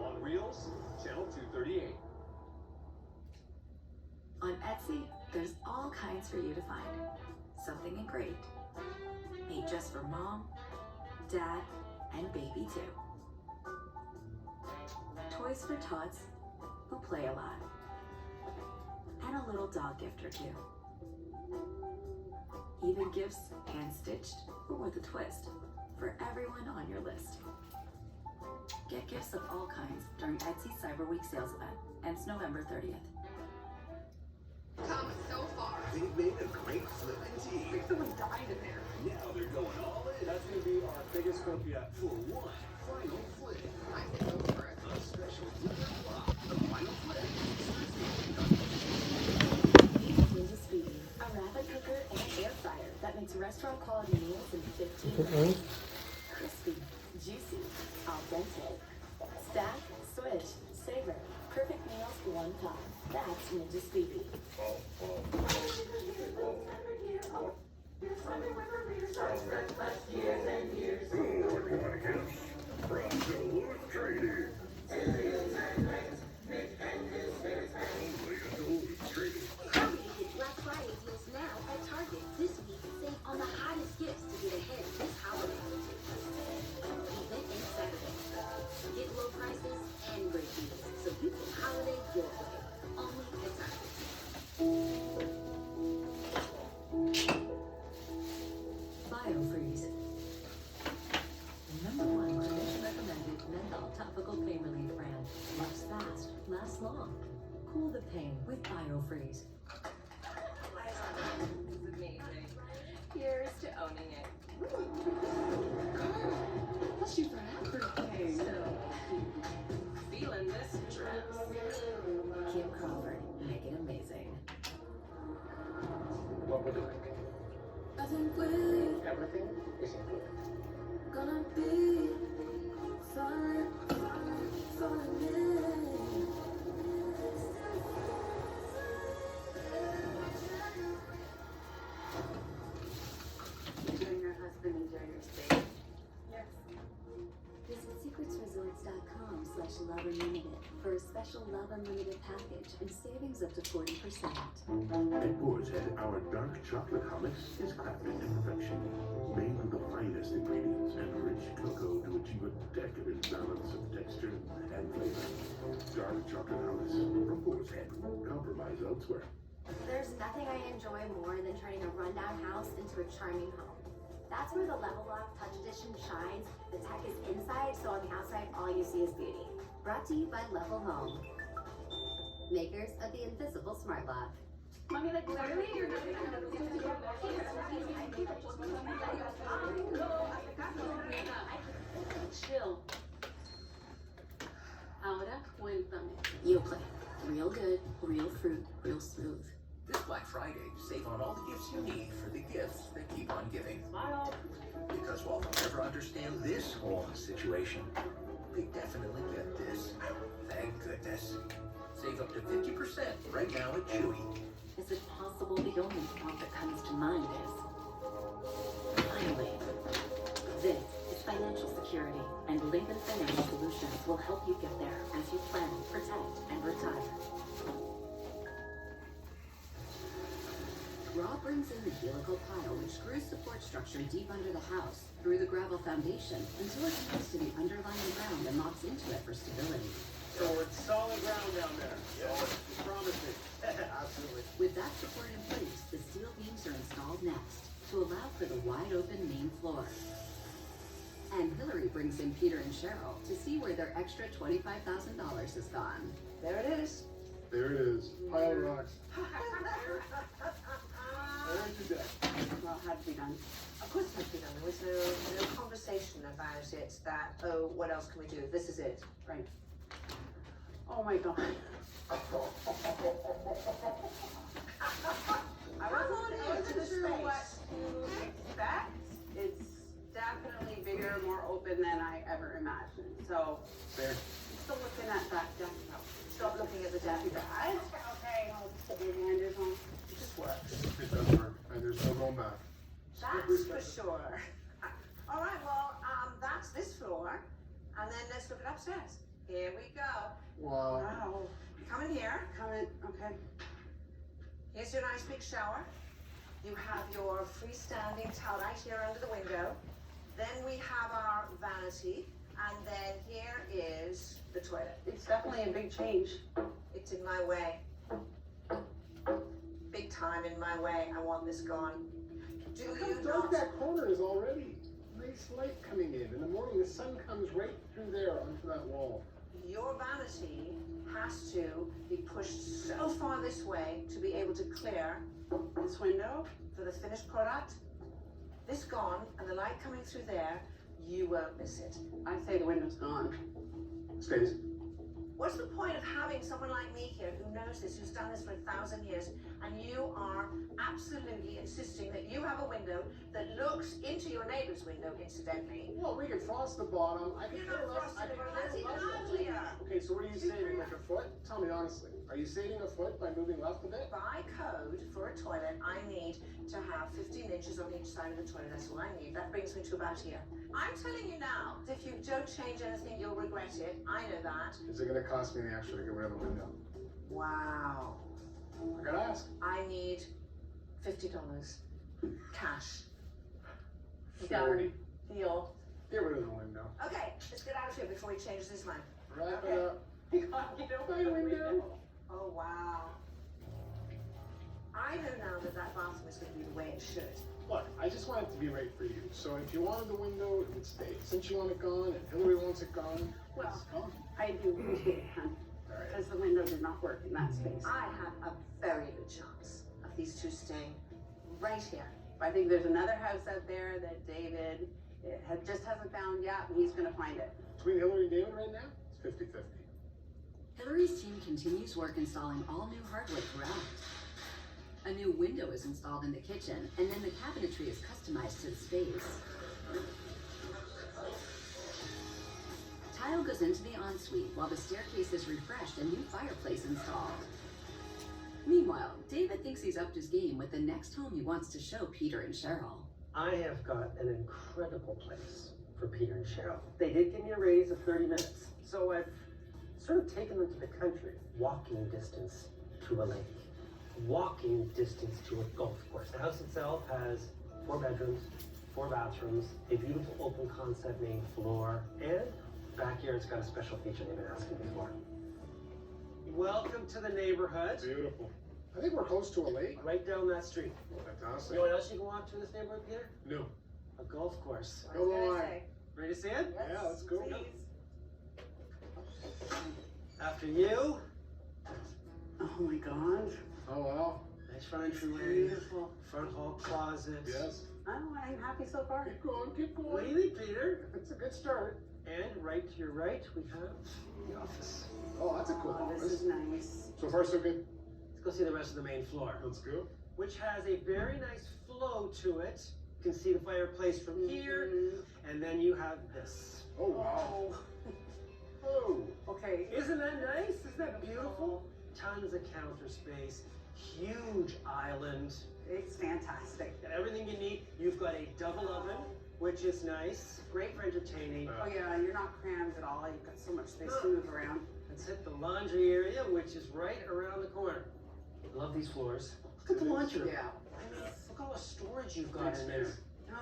On Reels, Channel 238. On Etsy, there's all kinds for you to find. Something engraved. Made just for mom, dad, and baby too. Toys for tots who play a lot. And a little dog gift or two. Even gifts hand-stitched or with a twist for everyone on your list. Get gifts of all kinds during Etsy's Cyber Week sales event. Ends November 30th. Come so far. They've made a great flippin' tea. Someone died in there. Now they're going all in. That's going to be our biggest flip yet. For one final flip. I can go for it. A special flipper flop. The final flip. Ninja Speedy, a rapid cooker and air fryer that makes restaurant quality meals in 15 Thích minutes. uống. Crispy, juicy, al dente. one car. That's Ninja Speedy. Black Friday deals now at Target. This week, save on the hottest gifts to get ahead this holiday. Even and Saturday. Get low prices and great deals, so you can holiday your way. Only at Target. Biofreeze. Number one clinician recommended menthol topical pain relief brand. Works fast, lasts long. Cool the pain with Biofreeze. It's amazing. Here's to owning it. What's your birthday? So, feeling this dress. Kim Crawford, make it amazing. What we're doing. I think we're Everything is included. gonna be fine. You and your husband enjoy your stay. Yes. Visit secretsresorts.com/Love Unlimited for a special Love Unlimited package and savings up to 40%. At Boar's Head, our dark chocolate hummus is crafted to perfection. Made with the finest ingredients and rich cocoa to achieve a decadent balance of texture and flavor. Dark chocolate hummus from Boar's Head. Compromise elsewhere. There's nothing I enjoy more than turning a rundown house into a charming home. That's where the Level Lock Touch Edition shines. The tech is inside, so on the outside, all you see is beauty. Brought to you by Level Home, makers of the invisible smart lock. Mommy, like, clearly you're not Chill. Ahora cuéntame. You play. Real good, real fruit, real smooth. This Black Friday, save on all the gifts you need for the gifts that keep on giving. Smile. Because while they'll never understand this whole situation, they definitely get this. Thank goodness. Save up to 50% right now at Chewy. Is it possible the only thought that comes to mind is finally? This is financial security, and Lincoln Financial Solutions will help you get there as you plan, protect, and retire. Rob brings in the helical pile, which screws support structure deep under the house through the gravel foundation until it connects to the underlying ground and locks into it for stability. So it's solid ground down there. Solid. Promising. Absolutely. With that support in place, the steel beams are installed next to allow for the wide open main floor. And Hillary brings in Peter and Cheryl to see where their extra $25,000 has gone. There it is. There it is. Pile of rocks. There's your deck. Well, it had to be done. Of course it had to be done. There was no conversation about it that, oh, what else can we do? This is it. Right. Oh my God. I wasn't sure what to expect. It's definitely bigger, more open than I ever imagined. So, There. I'm still looking at that deck though. Stop looking at the deck. Okay, I'll put my blinders on. It just works. It does work, and there's no going back. That's for sure. All right, well, that's this floor. And then let's look at upstairs. Here we go. Wow. Wow. Come in here. Come in, okay. Here's your nice big shower. You have your freestanding towel right here under the window. Then we have our vanity. And then here is the toilet. It's definitely a big change. It's in my way. Big time in my way. I want this gone. Do Look you how dark not? that corner is already. Nice light coming in. In the morning, the sun comes right through there onto that wall. Your vanity has to be pushed so far this way to be able to clear This window, for the finished product. This gone and the light coming through there, you won't miss it. I say the window's gone. Stays. What's the point of having someone like me here who knows knows this, who's done this for 1,000 years, and you are absolutely insisting that you have a window that looks into your neighbor's window, incidentally. Well, we could frost the bottom. I could You're not frosting the bottom, that's even uglier. Okay, so what are you saving, like a foot? Tell me honestly. Are you saving a foot by moving left a bit? By code, for a toilet, I need to have 15 inches on each side of the toilet. That's all I need. That brings me to about here. I'm telling you now, if you don't change anything, you'll regret it. I know that. Is it going to cost me the extra to get rid of the window? Wow. I gotta ask. I need $50. Cash. 40. Deal. Get rid of the window. Okay, let's get out of here before he changes his mind. Wrap Okay. it up. You gotta get over the window. Oh, wow. I know now that that bathroom is going to be the way it should. Look, I just want it to be right for you. So if you wanted the window, it would stay. Since you want it gone and Hillary wants it gone, Well, it's gone. I do appreciate it, hon, because the window did not work in that space. I have a very good chance of these two staying right here. I think there's another house out there that David hasn't found yet, and he's gonna find it. Between Hillary and David right now, it's 50-50. Hillary's team continues work installing all new hardware throughout. A new window is installed in the kitchen, and then the cabinetry is customized to the space. Tile goes into the ensuite while the staircase is refreshed and new fireplace installed. Meanwhile, David thinks he's upped his game with the next home he wants to show Peter and Cheryl. I have got an incredible place for Peter and Cheryl. They did give me a raise of 30 minutes, so I've sort of taken them to the country, walking distance to a lake, walking distance to a golf course. The house itself has 4 bedrooms, 4 bathrooms, a beautiful open concept main floor, and backyard's got a special feature they've been asking me for. Welcome to the neighborhood. Beautiful. I think we're close to a lake. Right down that street. Fantastic. You know what else you can walk to in this neighborhood, Peter? No. A golf course. Go line. Ready to see it? Yeah, let's go. After you. Oh my God. Oh, wow. Nice front entryway. Beautiful. Front hall closet. Yes. Oh, I'm happy so far. Keep going, keep going. What do you think, Peter? It's a good start. And right to your right, we have the office. Oh, that's a cool Oh, office. this is nice. So far, so good. Let's go see the rest of the main floor, Let's go. which has a very nice flow to it. You can see the fireplace from here, and then you have this. Oh, wow. Oh. Okay. Isn't that nice? Isn't that beautiful? Tons of counter space, huge island, It's fantastic. got everything you need. You've got a double oven, which is nice, great for entertaining. Oh yeah, you're not crammed at all. You've got so much space to move around. Let's hit the laundry area, which is right around the corner. Love these floors. Look at the laundry room. Yeah. I mean, look at all the storage you've got in there.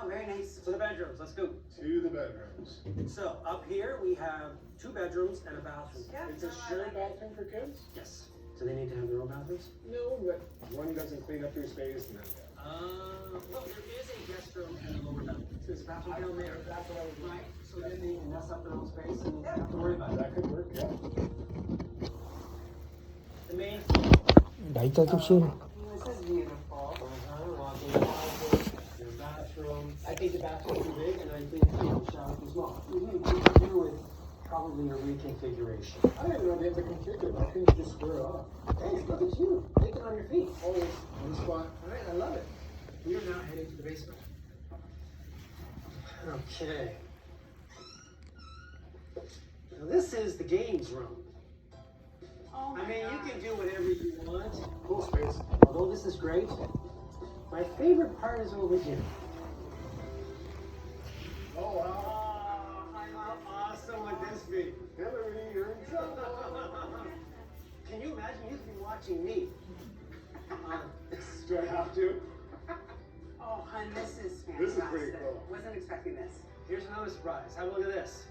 Oh, very nice. So the bedrooms, let's go. To the bedrooms. So up here we have 2 bedrooms and a bathroom. Yeah. It's a shared bathroom for kids? Yes. Do they need to have their own bathrooms? No, but one doesn't clean up your space and then. Well, there is a guest room and a lower bathroom. There's a bathroom down there. That's what I was Right. So then they can mess up their own space and not have to worry about it. That could work, yeah. The main Đẩy cho chút xíu. This is beautiful. walk-in closet, your bathroom. I think the bathroom's too big, and I think the shower too small. You could do with probably a reconfiguration. I didn't know they had to configure. Why couldn't you just square it off? Hey, look at you, thinking on your feet. Always one spot. All right, I love it. We are now heading to the basement. Okay. Now this is the games room. Oh my I mean, God. you can do whatever you want. Cool space. Although this is great, my favorite part is over here. Oh, wow. How awesome would this be? Hillary, you're in trouble. Can you imagine you could be watching me? Do I have to? Oh, hun, this is fantastic. This is pretty cool. Wasn't expecting this. Here's another surprise. Have a look at this.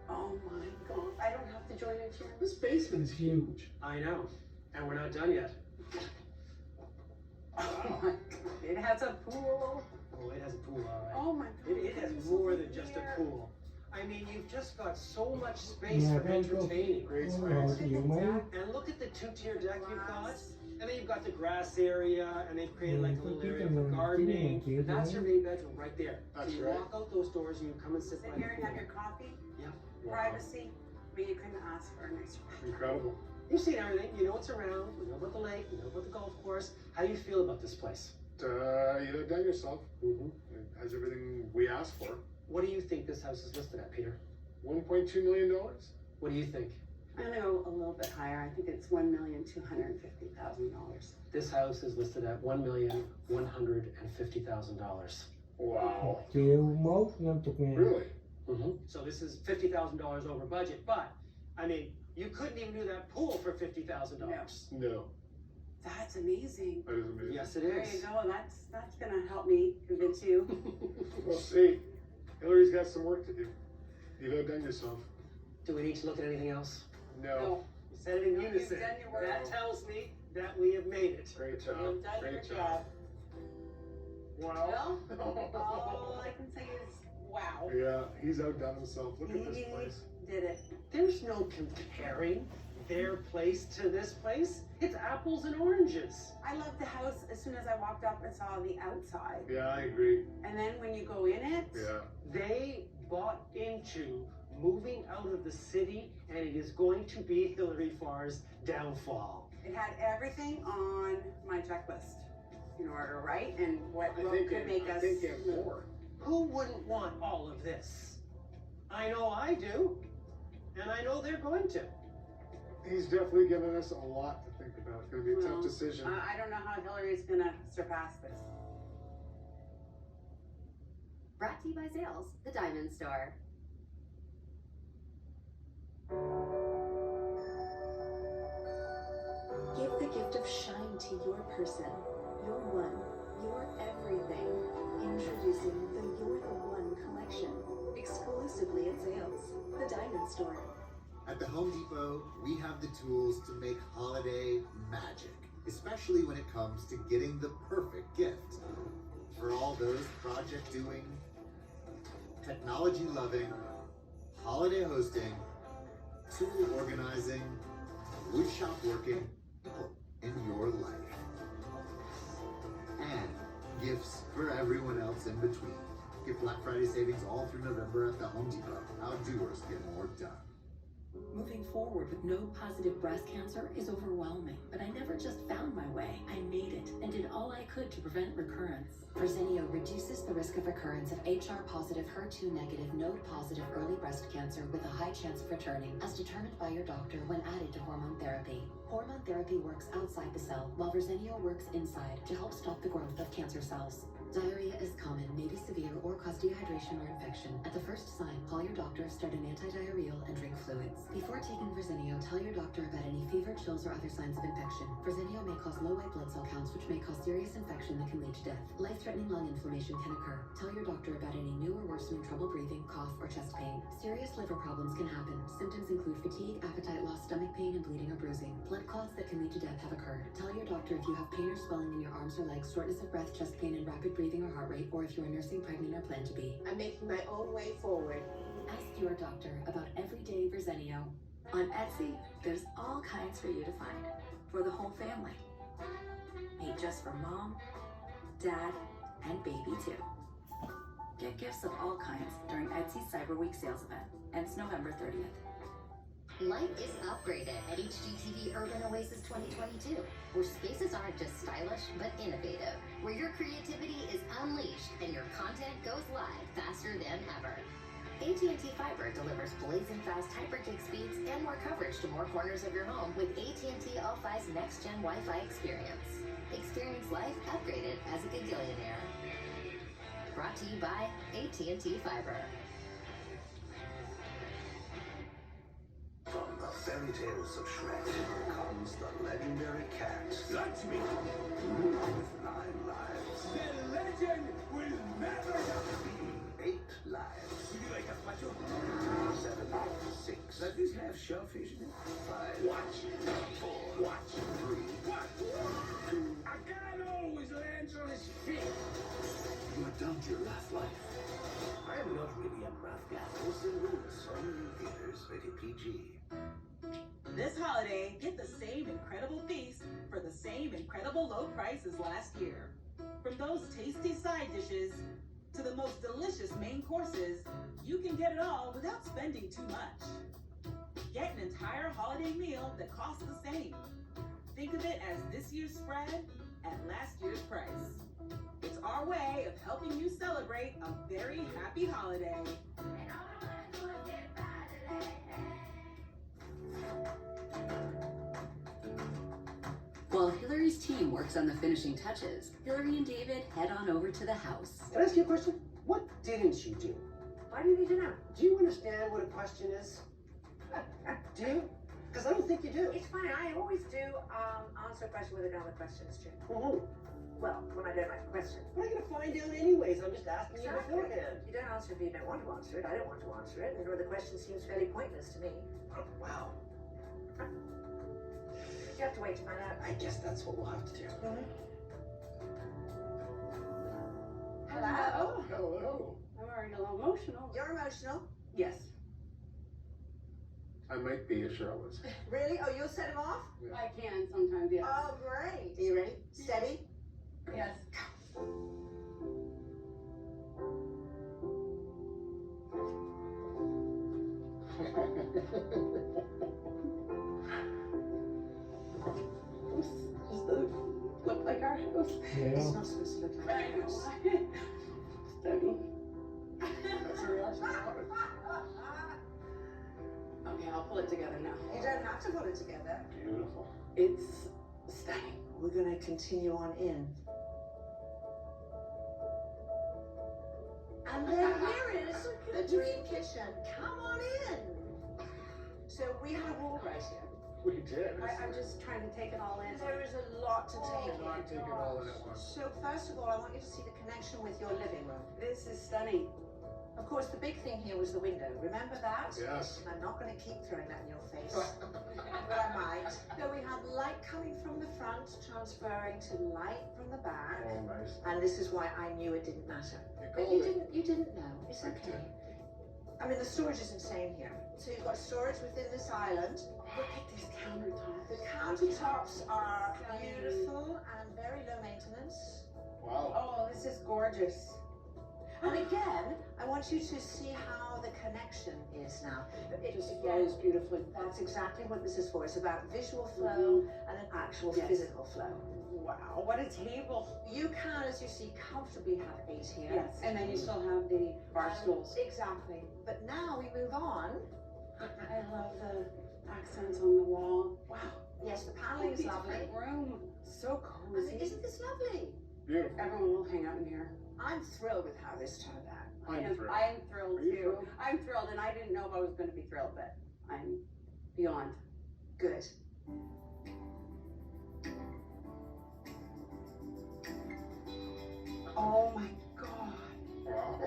Oh my God. I don't have to join a chair. This basement's huge. I know. And we're not done yet. Oh my God. It has a pool. Oh, it has a pool, all right. Oh my God. It has more than just a pool. I mean, you've just got so much space Yeah, for thank you. entertaining. Great Ồ, space. chịu mấy. And look at the 2-tier deck you've got. And then you've got the grass area, and they've created like a little area for gardening. That's your main bedroom right there. That's so you right. walk out those doors and you come and sit Sit by here the and pool. have your coffee. Yeah. Privacy. But you couldn't ask for a nicer room. Incredible. You've seen everything. You know what's around. You know about the lake. You know about the golf course. How do you feel about this place? You done yourself. Mm-hmm. It has everything we asked for. What do you think this house is listed at, Peter? $1.2 million. What do you think? I'm gonna go a little bit higher. I think it's $1,250,000. This house is listed at $1,150,000. Wow. 1.150.000. Really? Mm-hmm. So this is $50,000 over budget, but I mean, you couldn't even do that pool for $50,000. No. That's amazing. That is amazing. Yes, it There is. you go. That's gonna help me convince you. We'll see. Hillary's got some work to do. You done yourself. Do we need to look at anything else? No. You said it in No, you've unison. done your work. That tells me that we have made it. Great job. You've done your Great job. Wow. All I can say is, wow. Yeah, he's outdone himself. Look at this place. Did it. There's no comparing their place to this place. It's apples and oranges. I loved the house as soon as I walked up and saw the outside. Yeah, I agree. And then when you go in it, Yeah. They bought into moving out of the city, and it is going to be Hillary Farr's downfall. it had everything on my checklist in order, right? And what I could think make us you have more. Who wouldn't want all of this? I know I do, and I know they're going to. He's definitely given us a lot to think about. It's going to be a Well, tough decision. I don't know how Hillary's gonna surpass this. Brought to you by Zales, the Diamond Store. Give the gift of shine to your person, your one, your everything. Introducing the You're the One collection, exclusively at Zales, the Diamond Store. At the Home Depot, we have the tools to make holiday magic, especially when it comes to getting the perfect gift. For all those project doing, technology loving, holiday hosting, tool organizing, woodshop working people in your life. And gifts for everyone else in between. Get Black Friday savings all through November at the Home Depot. How doers get more done. Moving forward with no positive breast cancer is overwhelming, but I never just found my way. I made it and did all I could to prevent recurrence. Verzenio reduces the risk of recurrence of HR-positive, HER2-negative, node-positive early breast cancer with a high chance of returning, as determined by your doctor when added to hormone therapy. Hormone therapy works outside the cell, while Verzenio works inside to help stop the growth of cancer cells. Diarrhea is common, may be severe, or cause dehydration or infection. At the first sign, call your doctor, start an antidiarrheal, and drink fluids. Before taking Verzenio, tell your doctor about any fever, chills, or other signs of infection. Verzenio may cause low white blood cell counts, which may cause serious infection that can lead to death. Life-threatening lung inflammation can occur. Tell your doctor about any new or worsening trouble breathing, cough, or chest pain. Serious liver problems can happen. Symptoms include fatigue, appetite loss, stomach pain, and bleeding or bruising. Blood clots that can lead to death have occurred. Tell your doctor if you have pain or swelling in your arms or legs, shortness of breath, chest pain, and rapid breathing or heart rate, or if you are nursing, pregnant, or plan to be. I'm making my own way forward. Ask your doctor about everyday Verzenio. On Etsy, there's all kinds for you to find for the whole family. Made just for mom, dad, and baby too. Get gifts of all kinds during Etsy's Cyber Week sales event. Ends November 30th. Life is upgraded at HGTV Urban Oasis 2022, where spaces aren't just stylish, but innovative, where your creativity is unleashed and your content goes live faster than ever. AT&T Fiber delivers blazing fast hypergig speeds and more coverage to more corners of your home with AT&T All-Fi's next-gen Wi-Fi experience. Experience life upgraded as a gigillionaire. Brought to you by AT&T Fiber. From the fairy tales of Shrek comes the legendary cat. That's me. With 9 lives. The legend will never die. 8 lives. Would you like a plateau? 7, 6. Does this have shellfish in it? 5. Watch. 4. Watch. 3. What? 2. A guy always lands on his feet. You have done your last life. I'm not really a rough guy. Wilson Lewis, only in theaters, rated PG. This holiday, get the same incredible feast for the same incredible low price as last year. From those tasty side dishes to the most delicious main courses, you can get it all without spending too much. get an entire holiday meal that costs the same. Think of it as this year's spread at last year's price. It's our way of helping you celebrate a very happy holiday. While Hillary's team works on the finishing touches, Hillary and David head on over to the house. Can I ask you a question? What didn't you do? Why do you need to know? Do you understand what a question is? Do you? Because I don't think you do. It's funny, I always do answer a question with another question, Stu. Mm-hmm. Well, when I don't like a question. But I'm going to find out anyways. I'm just asking you Exactly. beforehand. You don't answer it if you don't want to answer it. I don't want to answer it. And the question seems fairly pointless to me. Oh, wow. You have to wait to find out. I guess that's what we'll have to do. Hello? Hello. I'm already a little emotional. You're emotional? Yes. I might be a Charlotte. Really? Oh, you'll set him off? I can sometimes, yes. Oh, great. Are you ready? Steady? Yes. Look like our house. It's not supposed to look like a house. Stunning. That's very awesome. Okay, I'll pull it together now. You don't have to put it together. Beautiful. It's stunning. We're going to continue on in. And then here is the dream kitchen. Come on in. So we have a wall right here. We did. I'm just trying to take it all in. There is a lot to take in. Not take it all in at once. So first of all, I want you to see the connection with your living room. This is stunning. Of course, the big thing here was the window. Remember that? Yes. I'm not going to keep throwing that in your face, but I might. So we had light coming from the front, transferring to light from the back. Oh, nice. And this is why I knew it didn't matter. But called you didn't know. It's I okay. did. I mean, the storage is insane here. So you've got storage within this island. Look at these countertops. The countertops are beautiful and very low maintenance. Wow. Oh, this is gorgeous. And again, I want you to see how the connection is now. It just flows beautifully. That's exactly what this is for. It's about visual flow and an actual physical flow. Wow, what a table. You can, as you see, comfortably have 8 here. Yes, and then you still have the bar stools. Exactly. But now we move on. I love the accents on the wall. Wow. Yes, the paneling is lovely. Room. So I cozy. mean, isn't this lovely? Beautiful. Everyone will hang out in here. I'm thrilled with how this turned out. I'm thrilled. I'm thrilled Are you too. thrilled? I'm thrilled, and I didn't know if I was going to be thrilled, but I'm beyond. Good. Oh my God. Wow.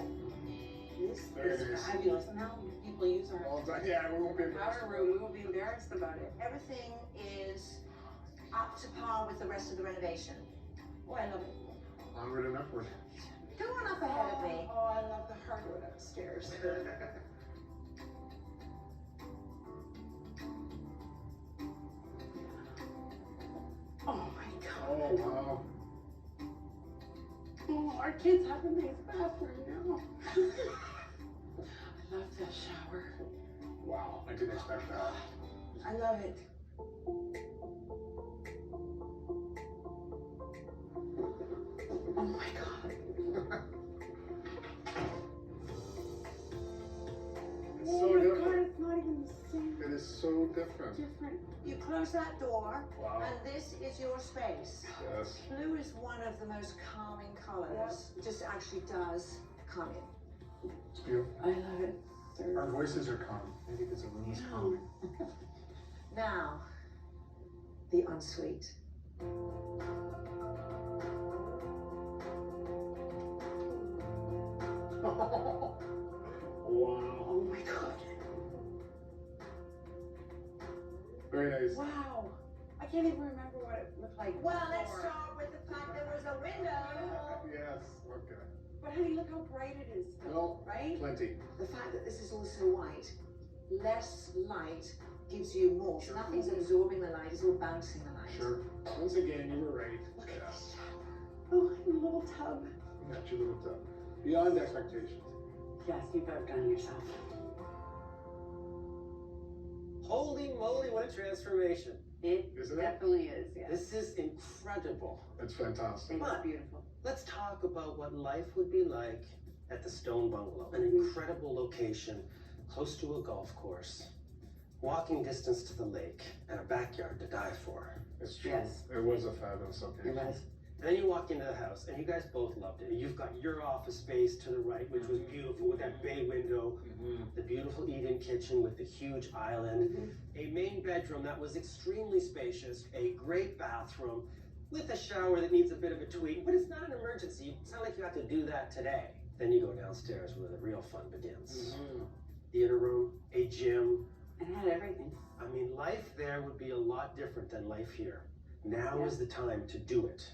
This Very is nice. fabulous. And now people use our All done. Yeah, we won't be embarrassed. powder room. We will be embarrassed about it. Everything is up to par with the rest of the renovation. Oh, I love it. Onward and upward. Go on up ahead of me. Oh, I love the hardwood upstairs. Oh my God. Oh, wow. Oh, our kids have a nice bathroom now. I love the shower. Wow. I didn't expect that. I love it. Oh my God. It's Oh so my different. God, it's not even the same. It is so different. Different. You close that door, Wow. and this is your space. Yes. Blue is one of the most calming colors. It just actually does calm you. It's beautiful. I love it. Our voices are calm. Maybe because the room is calming. Now, the ensuite. Wow. Oh my God. Very nice. Wow. I can't even remember what it looked like. Well, let's before. start with the fact there was a window. Yes. Okay. But honey, look how bright it is. Well, Right? plenty. The fact that this is also white, less light gives you more. So nothing's absorbing the light, it's all bouncing the light. Sure. Once again, you were right. Look at this. Oh, and a little tub. Got your little tub. Beyond expectations. Yes, you've outdone yourself. Holy moly, what a transformation. It Isn't it? definitely is, yes. This is incredible. It's fantastic. It's But beautiful. let's talk about what life would be like at the Stone Bungalow. An incredible location, close to a golf course, walking distance to the lake, and a backyard to die for. It's true. Yes. It was a fabulous location. And then you walk into the house, and you guys both loved it. You've got your office space to the right, which was beautiful with that bay window, the beautiful eat-in kitchen with the huge island, a main bedroom that was extremely spacious, a great bathroom with a shower that needs a bit of a tweak, but it's not an emergency. It's not like you have to do that today. Then you go downstairs where the real fun begins. Theater room, a gym. It had everything. I mean, life there would be a lot different than life here. Now is the time to do it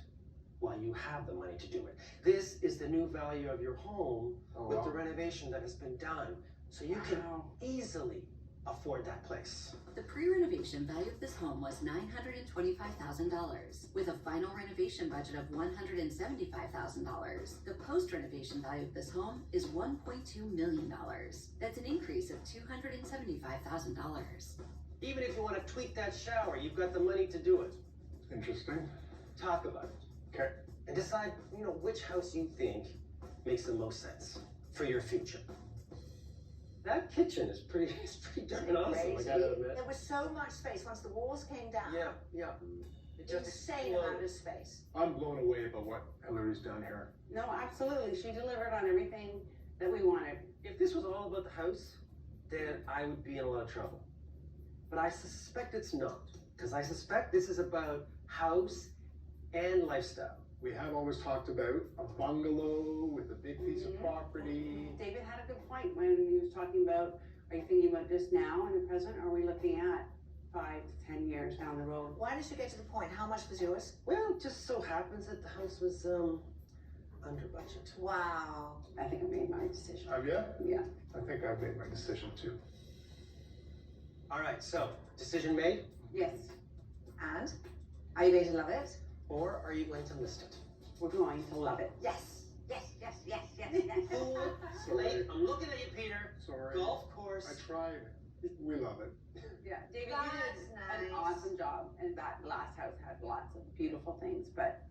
while you have the money to do it. This is the new value of your home with the renovation that has been done. So you can easily afford that place. The pre-renovation value of this home was $925,000, with a final renovation budget of $175,000. The post-renovation value of this home is $1.2 million. That's an increase of $275,000. Even if you want to tweak that shower, you've got the money to do it. Interesting. Talk about it. Okay. And decide, which house you think makes the most sense for your future. That kitchen is pretty darn awesome, I gotta admit. There was so much space once the walls came down. Yeah. It just Insane exploded. amount of space. I'm blown away by what Hillary's done here. No, absolutely. She delivered on everything that we wanted. If this was all about the house, then I would be in a lot of trouble. But I suspect it's not, because I suspect this is about house and lifestyle. We have always talked about a bungalow with a big piece of property. David had a good point when he was talking about, are you thinking about this now in the present, or are we looking at 5 to 10 years down the road? Why did you get to the point? How much was yours? Well, it just so happens that the house was under budget. Wow. I think I made my decision. Have you? Yeah. I think I've made my decision too. All right, so decision made? Yes. And? Are you going to love it? Or are you going to list it? We're going to love it. Yes. Yes. Slate, I'm looking at you, Peter. Sorry. Golf course. I tried. We love it. Yeah, David, you That's did nice. an awesome job, and that last house had lots of beautiful things, but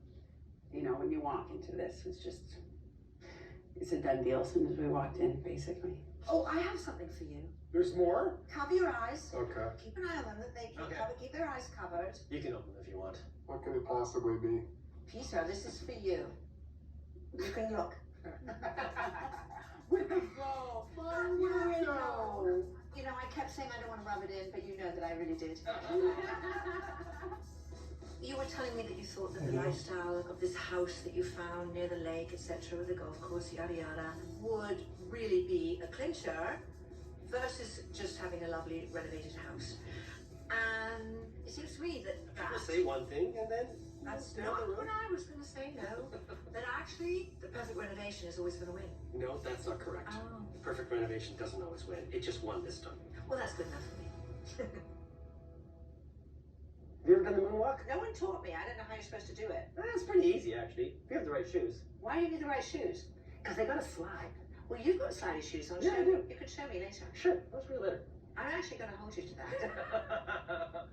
when you walk into this, it's a done deal as soon as we walked in, basically. Oh, I have something for you. There's more? Cover your eyes. Okay. Keep an eye on them, that they keep Okay. covered. Keep their eyes covered. You can open them if you want. What could it possibly be? Peter, this is for you. You can look. Window! My window! I kept saying I don't want to rub it in, but you know that I really did. You were telling me that you thought that the lifestyle of this house that you found near the lake, etc., with the golf course, yada yada, would really be a clincher versus just having a lovely renovated house. And it seems to me that People say one thing and then that's down not the road. what I was going to say, no. That actually, the perfect renovation is always going to win. No, that's not correct. Oh. Perfect renovation doesn't always win. It just won this time. Well, that's good enough for me. Have you ever done the moonwalk? No one taught me. I don't know how you're supposed to do it. It's pretty easy, actually. If you have the right shoes. Why do you need the right shoes? Because they gotta slide. Well, you've got slidey shoes on. Yeah, Show I me. do. You could show me later. Sure, let's read later. I'm actually going to hold you to that.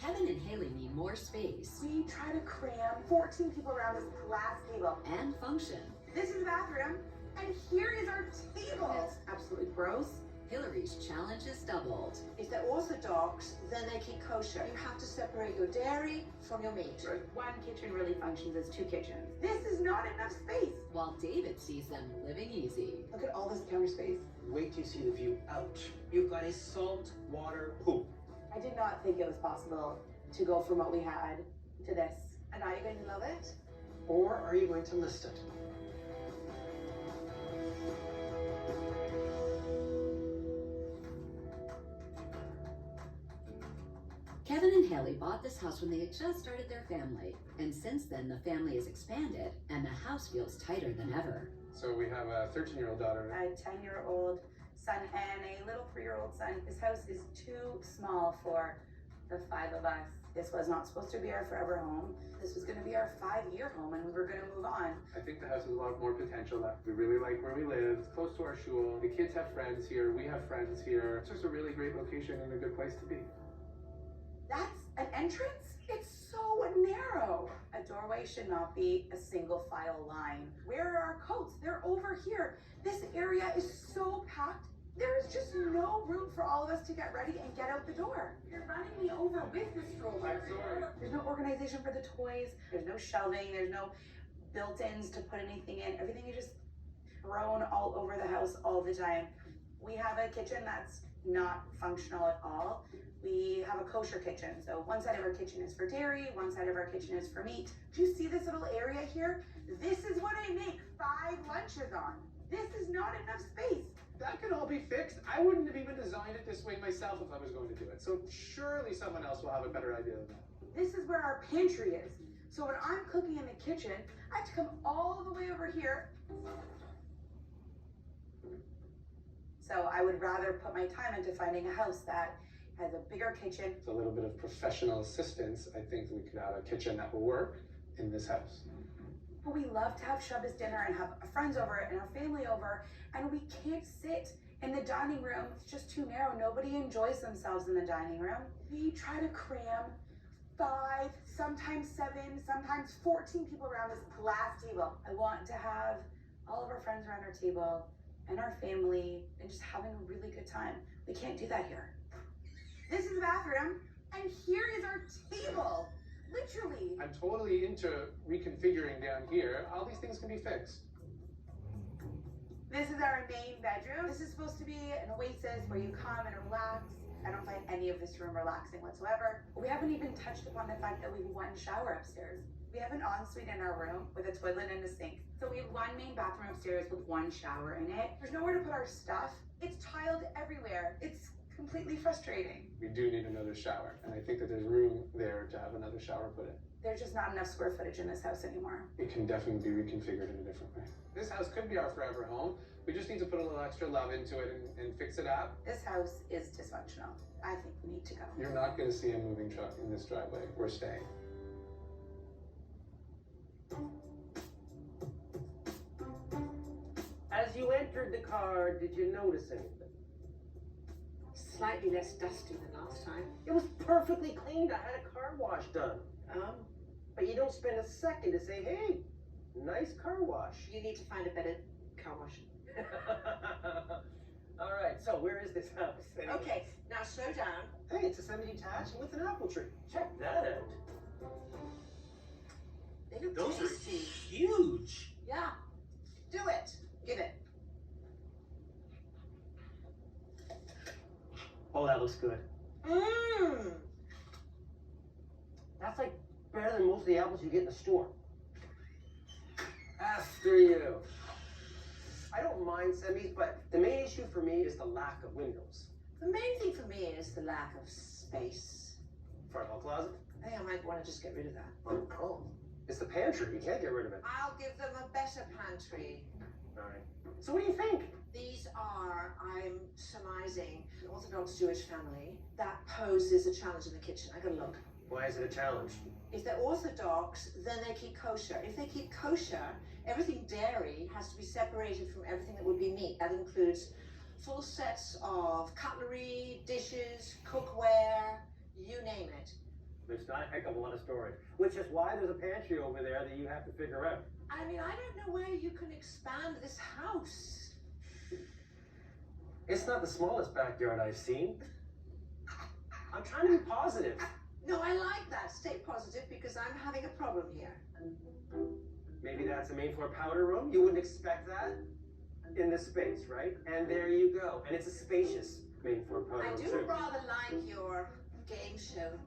Kevin and Haley need more space We try to cram 14 people around this glass table. and function. This is the bathroom, and here is our table. It's absolutely gross. Hillary's challenge is doubled. If they're orthodox, then they keep kosher. You have to separate your dairy from your meat. One kitchen really functions as 2 kitchens. This is not enough space. While David sees them living easy. Look at all this counter space. Wait till you see the view out. You've got a salt water pool. I did not think it was possible to go from what we had to this. And are you going to love it? Or are you going to list it? Kevin and Haley bought this house when they had just started their family, and since then the family has expanded and the house feels tighter than ever. So we have a 13-year-old daughter. A 10-year-old son and a little 3-year-old son. This house is too small for the 5 of us. This was not supposed to be our forever home. This was going to be our 5-year home, and we were going to move on. I think the house has a lot more potential left. We really like where we live. It's close to our shul. The kids have friends here. We have friends here. It's just a really great location and a good place to be. That's an entrance? It's so narrow. A doorway should not be a single file line. Where are our coats? They're over here. This area is so packed. There is just no room for all of us to get ready and get out the door. You're running me over with this stroller. I'm sorry. There's no organization for the toys. There's no shelving. There's no built-ins to put anything in. Everything is just thrown all over the house all the time. We have a kitchen that's not functional at all. We have a kosher kitchen. So one side of our kitchen is for dairy, one side of our kitchen is for meat. Do you see this little area here? This is what I make 5 lunches on. This is not enough space. That can all be fixed. I wouldn't have even designed it this way myself if I was going to do it. So surely someone else will have a better idea than that. This is where our pantry is. So when I'm cooking in the kitchen, I have to come all the way over here. So I would rather put my time into finding a house that has a bigger kitchen. With a little bit of professional assistance, I think we could have a kitchen that will work in this house. But we love to have Shabbos dinner and have friends over and our family over, and we can't sit in the dining room. It's just too narrow. Nobody enjoys themselves in the dining room. We try to cram 5, sometimes 7, sometimes 14 people around this glass table. I want to have all of our friends around our table and our family and just having a really good time. We can't do that here. This is the bathroom, and here is our table. Literally. I'm totally into reconfiguring down here. All these things can be fixed. This is our main bedroom. This is supposed to be an oasis where you come and relax. I don't find any of this room relaxing whatsoever. We haven't even touched upon the fact that we have 1 shower upstairs. We have an ensuite in our room with a toilet and a sink. So we have 1 main bathroom upstairs with 1 shower in it. There's nowhere to put our stuff. It's tiled everywhere. It's completely frustrating. We do need another shower, and I think that there's room there to have another shower put in. There's just not enough square footage in this house anymore. It can definitely be reconfigured in a different way. This house could be our forever home. We just need to put a little extra love into it and fix it up. This house is dysfunctional. I think we need to go. You're not going to see a moving truck in this driveway. We're staying. As you entered the car, did you notice anything? Slightly less dusty than last time. It was perfectly cleaned. I had a car wash done. But you don't spend a second to say, hey, nice car wash. You need to find a better car wash. All right, so where is this house? Anyway? Okay, now slow down. Hey, it's a semi-detached and with an apple tree. Check that out. They look Those tasty. are huge. Yeah. Do it. Give it. Oh, that looks good. Mmm. That's like better than most of the apples you get in the store. After you. I don't mind semis, but the main issue for me is the lack of windows. The main thing for me is the lack of space. For a closet? I think I might want to just get rid of that. Oh, it's the pantry. You can't get rid of it. I'll give them a better pantry. All right. So what do you think? These are, I'm surmising, an Orthodox Jewish family that poses a challenge in the kitchen. I gotta look. Why is it a challenge? If they're Orthodox, then they keep kosher. If they keep kosher, everything dairy has to be separated from everything that would be meat. That includes full sets of cutlery, dishes, cookware, you name it. There's not a heck of a lot of storage, which is why there's a pantry over there that you have to figure out. I mean, I don't know where you can expand this house. It's not the smallest backyard I've seen. I'm trying to be positive. No, I like that. Stay positive because I'm having a problem here. Maybe that's a main floor powder room. You wouldn't expect that in this space, right? And there you go. And it's a spacious main floor powder room, I do too. rather like your game show.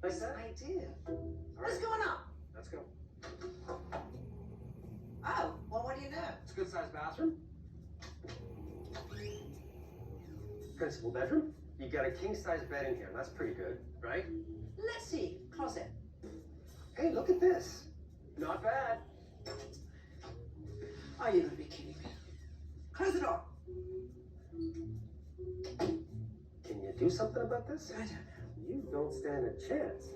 Like that? I do. All What's right. going on? Let's go. Oh, well, what do you know? It's a good sized bathroom. Principal bedroom. You got a king size bed in here. That's pretty good, right? Let's see. Closet. Hey, look at this. Not bad. Are you going to be kidding me? Close the door. Can you do something about this? I don't know. you don't stand a chance.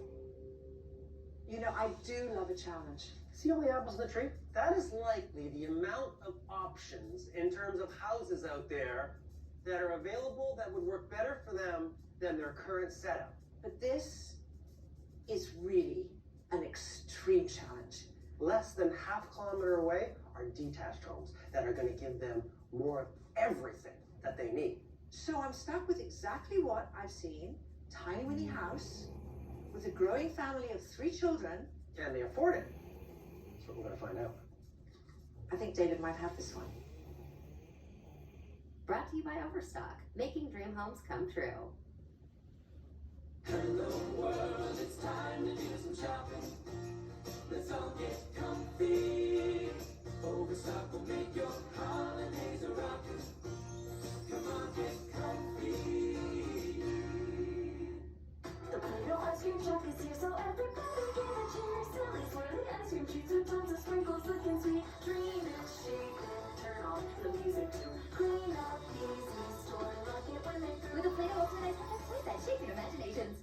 You know, I do love a challenge. See all the apples in the tree? That is likely the amount of options in terms of houses out there that are available that would work better for them than their current setup. But this is really an extreme challenge. Less than half a kilometer away are detached homes that are going to give them more of everything that they need. So I'm stuck with exactly what I've seen. Tiny weeny house with a growing family of 3 children. Can they afford it? That's what we're going to find out. I think David might have this one. Brought to you by Overstock, making dream homes come true. Hello world, it's time to do some shopping. Let's all get comfy. Overstock will make your holidays a rockin'. Come on, get comfy. The Play-Doh ice cream truck is here, so everybody get a cheer. Silly, swirly ice cream treats with tons of sprinkles looking sweet. Dream and shake and turn on the music too. Clean up, easy, store, lock it when they With a Play-Doh Ultimate Ice Cream toy that shakes your imaginations.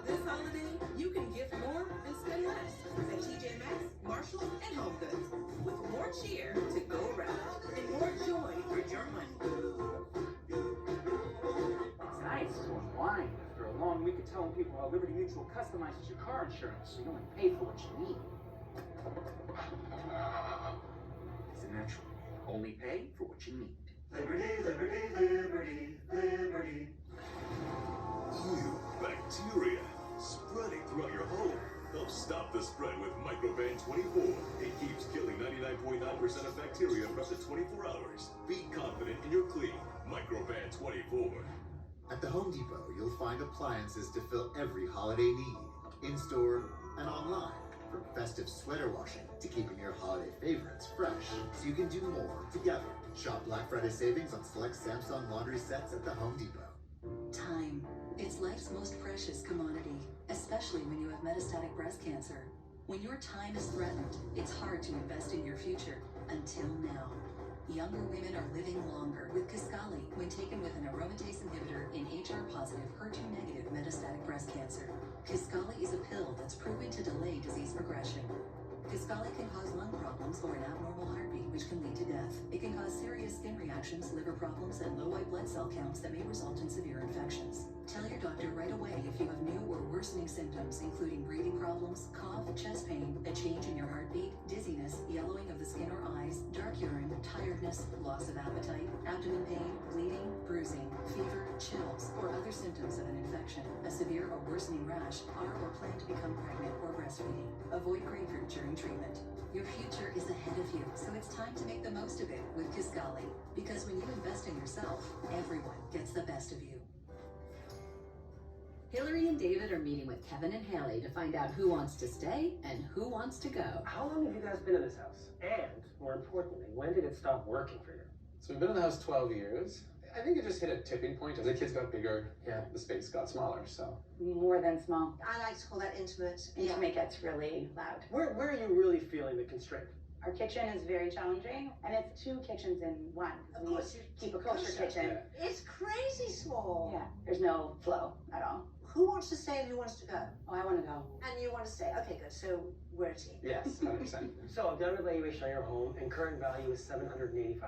This holiday, you can gift more and spend less at TJ Maxx, Marshalls, and Home Goods. With more cheer to go around and more joy for your money. It's nice to unwind after a long week of telling people how Liberty Mutual customizes your car insurance so you only pay for what you need. Isn't that true? Only pay for what you need. Liberty, liberty, liberty, liberty. Ew, bacteria spreading throughout your home. Help stop the spread with Microban 24. It keeps killing 99.9% of bacteria for up to 24 hours. Be confident in your clean Microban 24. At the Home Depot, you'll find appliances to fill every holiday need, in-store and online. From festive sweater washing to keeping your holiday favorites fresh, so you can do more together. Shop Black Friday savings on select Samsung laundry sets at the Home Depot. Time. It's life's most precious commodity, especially when you have metastatic breast cancer. When your time is threatened, it's hard to invest in your future, until now. Younger women are living longer with Kisqali when taken with an aromatase inhibitor in HR-positive, HER2-negative metastatic breast cancer. Kisqali is a pill that's proven to delay disease progression. Kisqali can cause lung problems or an abnormal heartbeat, which can lead to death. It can cause serious skin reactions, liver problems, and low white blood cell counts that may result in severe infections. Tell your doctor right away if you have new or worsening symptoms, including breathing problems, cough, chest pain, a change in your heartbeat, dizziness, yellowing of the skin or eyes, dark urine, tiredness, loss of appetite, abdomen pain, bleeding, bruising, fever, chills, or other symptoms of an infection, a severe or worsening rash, are or plan to become pregnant or breastfeeding. Avoid grapefruit during treatment. Your future is ahead of you, so it's time to make the most of it with Kisqali. Because when you invest in yourself, everyone gets the best of you. Hillary and David are meeting with Kevin and Haley to find out who wants to stay and who wants to go. How long have you guys been in this house? And, more importantly, when did it stop working for you? So we've been in the house 12 years. I think it just hit a tipping point as the kids got bigger, the space got smaller, so. More than small. I like to call that intimate. Intimate gets really loud. Where are you really feeling the constraint? Our kitchen is very challenging, and it's 2 kitchens in one. Of course, you keep a kosher kitchen. It's crazy small. Yeah, there's no flow at all. Who wants to stay and who wants to go? Oh, I want to go. And you want to stay. Okay, good. So we're a team. Yes, 100%. So I've done an evaluation on your home, and current value is $785,000.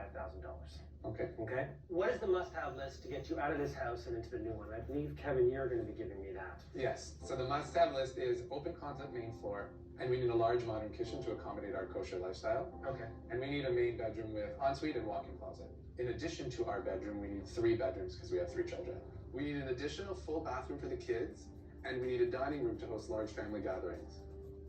Okay. Okay. What is the must-have list to get you out of this house and into the new one? I believe, Kevin, you're going to be giving me that. Yes. So the must-have list is open concept main floor, and we need a large modern kitchen to accommodate our kosher lifestyle. Okay. And we need a main bedroom with ensuite and walk-in closet. In addition to our bedroom, we need 3 bedrooms because we have 3 children. We need an additional full bathroom for the kids, and we need a dining room to host large family gatherings.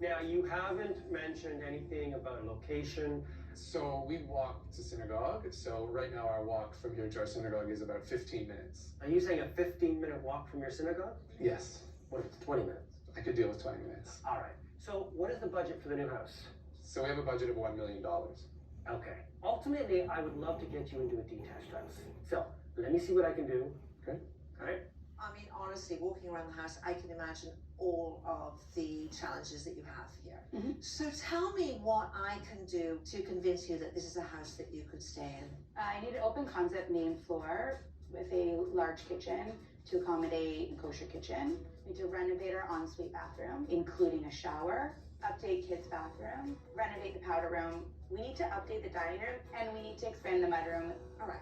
Now, you haven't mentioned anything about a location. So we walk to synagogue. So right now our walk from here to our synagogue is about 15 minutes. Are you saying a 15-minute walk from your synagogue? Yes. What if it's 20 minutes? I could deal with 20 minutes. All right. So what is the budget for the new house? So we have a budget of $1 million. Okay. Ultimately, I would love to get you into a detached house. So let me see what I can do. Okay. All right. I mean, honestly, walking around the house, I can imagine all of the challenges that you have here. Mm-hmm. So tell me what I can do to convince you that this is a house that you could stay in. I need an open concept main floor with a large kitchen to accommodate a kosher kitchen. We need to renovate our ensuite bathroom, including a shower, update kids' bathroom, renovate the powder room. We need to update the dining room, and we need to expand the mudroom. All right,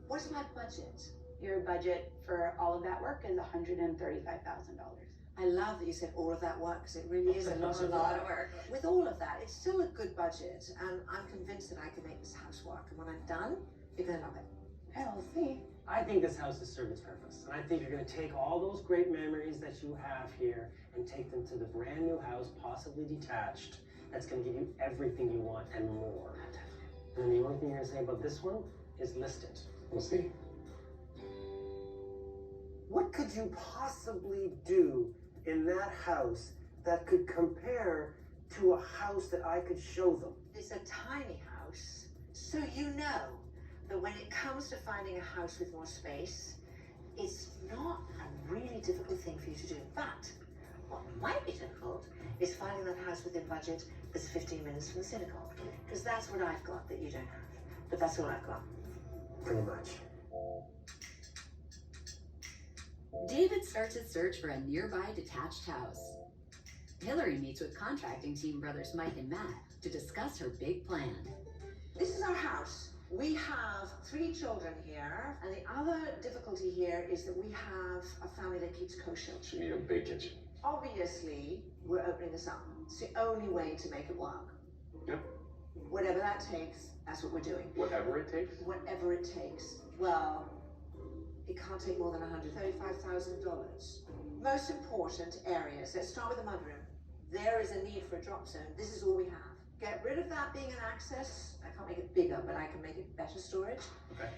what's my budget? Your budget for all of that work is $135,000. I love that you said all of that work, because it really is a lot of work. With all of that, it's still a good budget, and I'm convinced that I can make this house work. And when I'm done, you're gonna love it. Okay, we'll see. I think this house has served its purpose. And I think you're going to take all those great memories that you have here and take them to the brand new house, possibly detached, that's going to give you everything you want and more. And then the only thing you're going to say about this one is list it. We'll see. What could you possibly do in that house that could compare to a house that I could show them? It's a tiny house, so you know that when it comes to finding a house with more space, it's not a really difficult thing for you to do. But what might be difficult is finding that house within budget that's 15 minutes from the synagogue, because that's what I've got that you don't have. But that's all I've got. Pretty much. David starts his search for a nearby detached house. Hillary meets with contracting team brothers Mike and Matt to discuss her big plan. This is our house. We have 3 children here, and the other difficulty here is that we have a family that keeps kosher. Should need a big kitchen. Obviously, we're opening this up. It's the only way to make it work. Yep. Whatever that takes, that's what we're doing. Whatever it takes? Whatever it takes. Well, it can't take more than $135,000. Most important areas. Let's start with the mudroom. There is a need for a drop zone. This is all we have. Get rid of that being an access. I can't make it bigger, but I can make it better storage. Okay.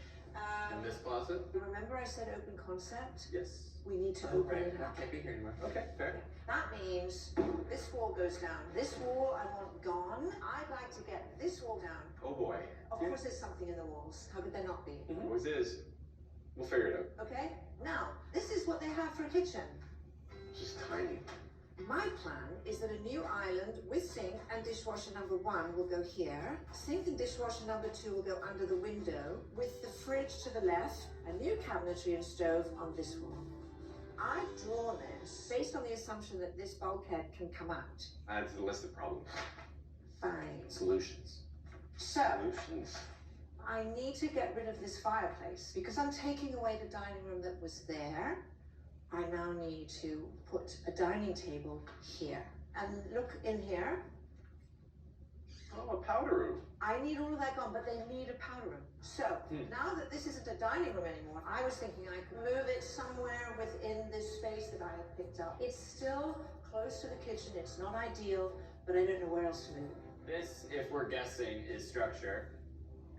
And this closet? Remember I said open concept? Yes. We need to open Right. it up. Can't be here anymore. Okay, fair. That means this wall goes down. This wall I want gone. I'd like to get this wall down. Oh boy. Of course there's something in the walls. How could there not be? Always is. We'll figure it out. Okay? Now, this is what they have for a kitchen. Just tiny. My plan is that a new island with sink and dishwasher number 1 will go here. Sink and dishwasher number 2 will go under the window, with the fridge to the left, a new cabinetry and stove on this wall. I've drawn this based on the assumption that this bulkhead can come out. Add to the list of problems. Fine. Solutions. So, Solutions. I need to get rid of this fireplace because I'm taking away the dining room that was there. I now need to put a dining table here. And look in here. Oh, a powder room. I need all of that gone, but they need a powder room. So, now that this isn't a dining room anymore, I was thinking I could move it somewhere within this space that I have picked up. It's still close to the kitchen, it's not ideal, but I don't know where else to move it. This, if we're guessing, is structure,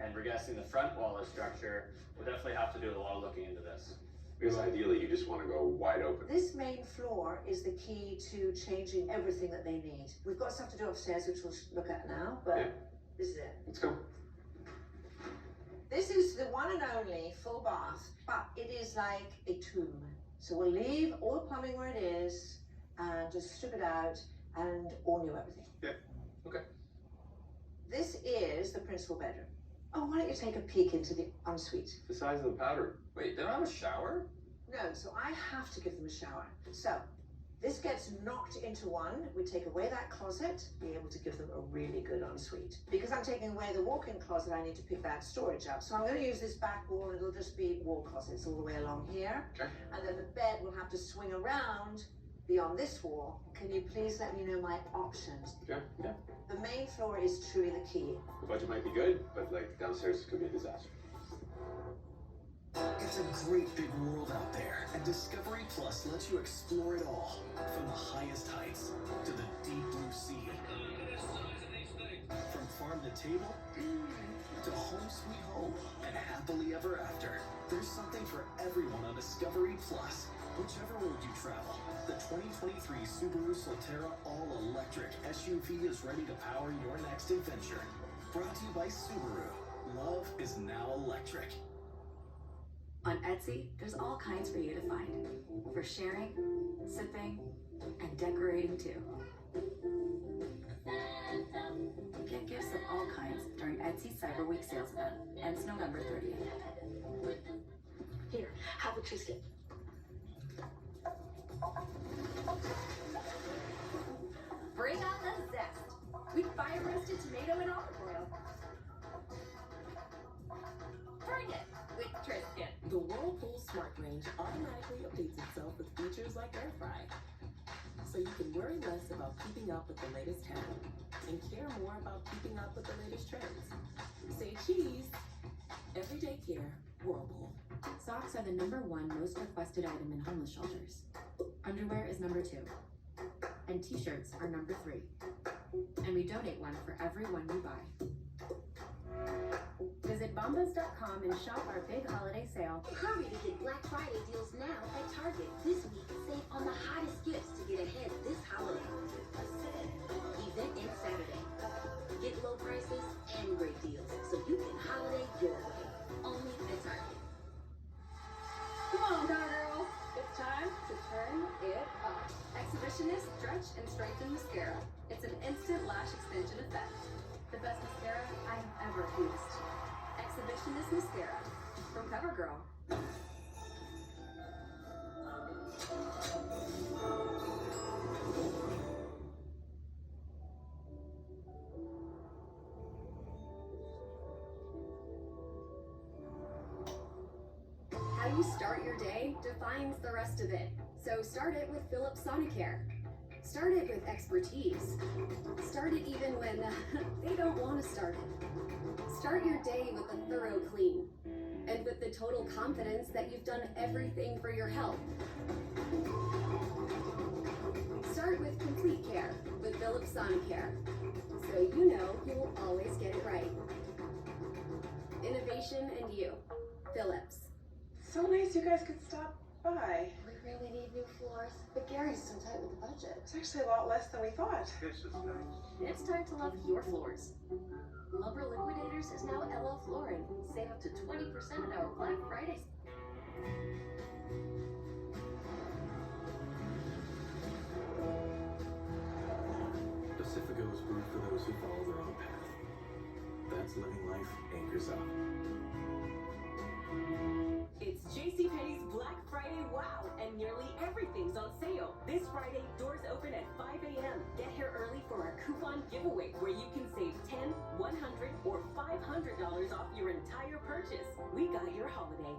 and we're guessing the front wall is structure. We'll definitely have to do a lot of looking into this. Because ideally you just want to go wide open. This main floor is the key to changing everything that they need. We've got stuff to do upstairs, which we'll look at now, but this is it. Let's go. This is the one and only full bath, but it is like a tomb. So we'll leave all the plumbing where it is, and just strip it out, and all new everything. Yeah, okay. This is the principal bedroom. Oh, why don't you take a peek into the ensuite? The size of the powder room. Wait, they don't have a shower? No, so I have to give them a shower. So, this gets knocked into one. We take away that closet, be able to give them a really good ensuite. Because I'm taking away the walk-in closet, I need to pick that storage up. So I'm going to use this back wall, and it'll just be wall closets all the way along here. Okay. And then the bed will have to swing around beyond this wall. Can you please let me know my options? Yeah, yeah. The main floor is truly the key. The budget might be good, but like downstairs could be a disaster. It's a great big world out there, and Discovery Plus lets you explore it all, from the highest heights to the deep blue sea. From farm to table, to home sweet home, and happily ever after. There's something for everyone on Discovery Plus. Whichever road you travel, the 2023 Subaru Solterra all-electric SUV is ready to power your next adventure. Brought to you by Subaru. Love is now electric. On Etsy, there's all kinds for you to find. For sharing, sipping, and decorating too. Get gifts of all kinds during Etsy Cyber Week sales event. Ends November 30th. Here, have a cheesecake. Bring out the zest with fire roasted tomato and olive oil. Bring it with Tristan. The Whirlpool Smart Range automatically updates itself with features like air fry, so you can worry less about keeping up with the latest trend and care more about keeping up with the latest trends. Say cheese. Everyday care, Whirlpool. Socks are the #1 most requested item in homeless shelters. Underwear is #2. And t-shirts are #3. And we donate one for every one you buy. Visit bombas.com and shop our big holiday sale. Hurry to get Black Friday deals now at Target. This week, save on the hottest gifts to get ahead this holiday. Event ends Saturday. Get low prices and great deals so you can holiday your way. Only at Target. Come on, girls. It's time to turn it up. Exhibitionist Stretch and Strengthen Mascara. It's an instant lash extension effect. The best mascara I've ever used. Exhibitionist Mascara from CoverGirl. How you start your day defines the rest of it. So start it with Philips Sonicare. Start it with expertise. Start it even when they don't want to start it. Start your day with a thorough clean and with the total confidence that you've done everything for your health. Start with complete care with Philips Sonicare, so you know you will always get it right. Innovation and you, Philips. So nice you guys could stop by. We really need new floors, but Gary's so tight with the budget. It's actually a lot less than we thought. This is nice. It's time to love your floors. Lumber Liquidators is now LL Flooring. Save up to 20% at our Black Friday. Pacifico is brewed for those who follow their own path. That's living life anchors up. It's JCPenney's Black Friday Wow, and nearly everything's on sale. This Friday, doors open at 5 a.m. Get here early for our coupon giveaway, where you can save $10, $100, or $500 off your entire purchase. We got your holiday.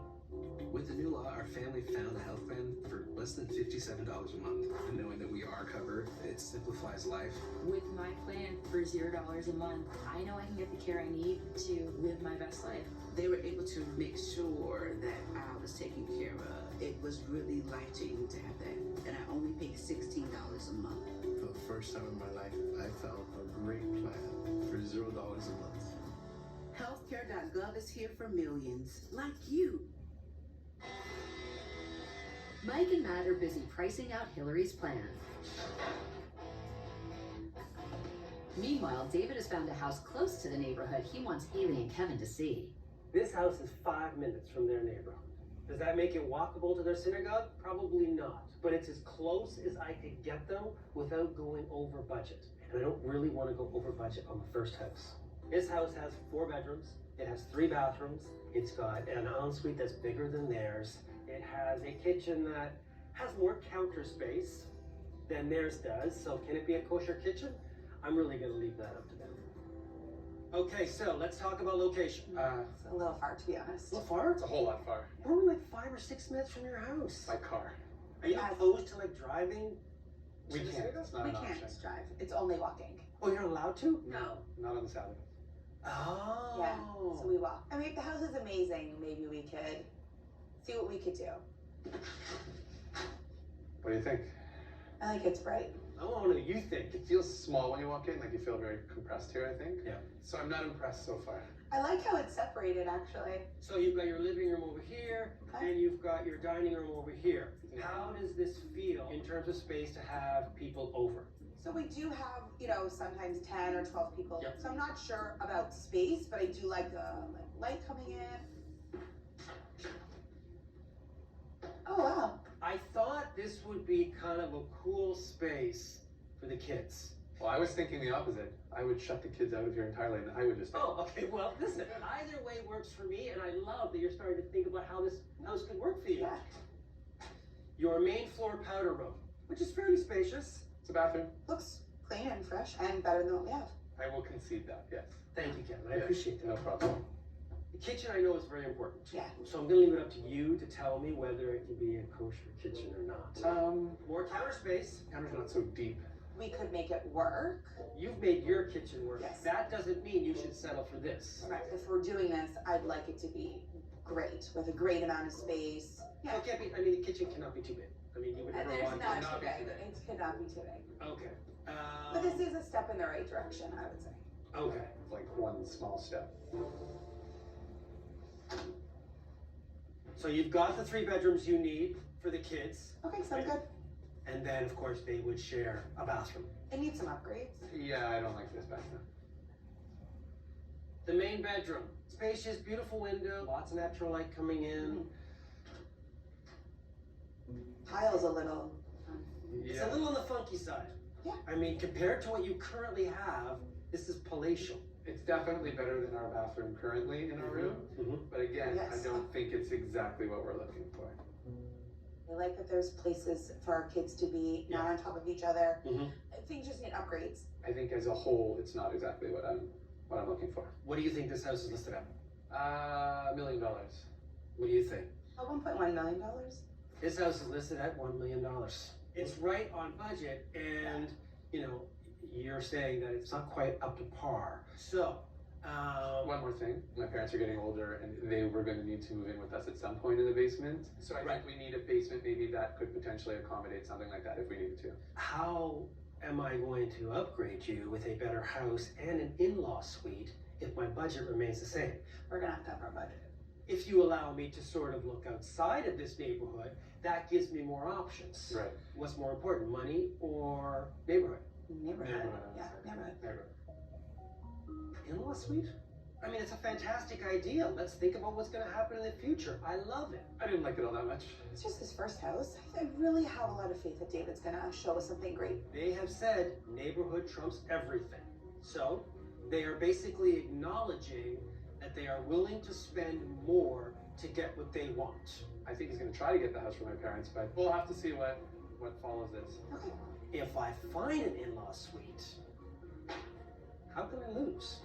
With the new law, our family found a health plan for less than $57 a month. And knowing that we are covered, it simplifies life. With my plan for $0 a month, I know I can get the care I need to live my best life. They were able to make sure that I was taken care of. It was really life-changing to have that. And I only paid $16 a month. For the first time in my life, I found a great plan for $0 a month. Healthcare.gov is here for millions, like you. Mike and Matt are busy pricing out Hillary's plan. Meanwhile, David has found a house close to the neighborhood he wants Haley and Kevin to see. This house is 5 minutes from their neighborhood. Does that make it walkable to their synagogue? Probably not. But it's as close as I could get them without going over budget. And I don't really want to go over budget on the first house. This house has 4 bedrooms. It has 3 bathrooms. It's got an ensuite that's bigger than theirs. It has a kitchen that has more counter space than theirs does. So can it be a kosher kitchen? I'm really going to leave that up to them. Okay, so let's talk about location. It's a little far, to be honest. A little far? It's a whole lot far. We're only like 5 or 6 minutes from your house. By car. Are you opposed to like driving? We can't. That's not We an can't option. drive. It's only walking. Oh, you're not allowed to? No, not on the Sabbath. Oh. Yeah, so we walk. I mean, if the house is amazing, maybe we could see what we could do. What do you think? I like it's bright. I want to know what you think. It feels small when you walk in, like you feel very compressed here, I think. Yeah. So I'm not impressed so far. I like how it's separated, actually. So you've got your living room over here, and you've got your dining room over here. How does this feel in terms of space to have people over? So we do have, you know, sometimes 10 or 12 people. Yep. So I'm not sure about space, but I do like the light coming in. Oh, wow. I thought this would be kind of a cool space for the kids. Well, I was thinking the opposite. I would shut the kids out of here entirely, and I would just. Oh, okay. Well, listen. Either way works for me, and I love that you're starting to think about how this house could work for you. Yeah. Your main floor powder room, which is fairly spacious. It's a bathroom. Looks clean and fresh and better than what we have. I will concede that. Yes. Thank you, Kevin. I appreciate that. No problem. The kitchen, I know, is very important. Yeah. So I'm going to leave it up to you to tell me whether it can be a kosher kitchen or not. More counter space. Counter's not so deep. We could make it work. You've made your kitchen work. Yes. That doesn't mean you should settle for this. Right. If we're doing this, I'd like it to be great with a great amount of space. Yeah. So it can't be, I mean, the kitchen cannot be too big. I mean, you would never There's want not it to too big. It cannot be too big. Okay. But this is a step in the right direction, I would say. Okay. It's like one small step. So you've got the 3 bedrooms you need for the kids. Okay, sounds good. And then, of course, they would share a bathroom. It needs some upgrades. Yeah, I don't like this bathroom. The main bedroom. Spacious, beautiful window, lots of natural light coming in. Tile's a little. It's a little on the funky side. Yeah. I mean, compared to what you currently have, this is palatial. It's definitely better than our bathroom currently in our room. But again, Yes. I don't think it's exactly what we're looking for. I like that there's places for our kids to be not on top of each other. Things just need upgrades. I think as a whole, it's not exactly what I'm looking for. What do you think this house is listed at? $1 million. What do you think? $1.1 million. This house is listed at $1 million. It's right on budget, and you know, you're saying that it's not quite up to par. So, one more thing. My parents are getting older, and they were going to need to move in with us at some point in the basement. So I think we need a basement. Maybe that could potentially accommodate something like that if we needed to. How am I going to upgrade you with a better house and an in-law suite if my budget remains the same? We're gonna have to have our budget. If you allow me to sort of look outside of this neighborhood, that gives me more options. Right. What's more important, money or neighborhood? Neighborhood. Yeah, neighborhood. In-law suite? I mean, it's a fantastic idea. Let's think about what's going to happen in the future. I love it. I didn't like it all that much. It's just his first house. I really have a lot of faith that David's gonna show us something great. They have said neighborhood trumps everything. So they are basically acknowledging that they are willing to spend more to get what they want. I think he's going to try to get the house for my parents, but we'll have to see what follows this. Okay. If I find an in-law suite, how can I lose?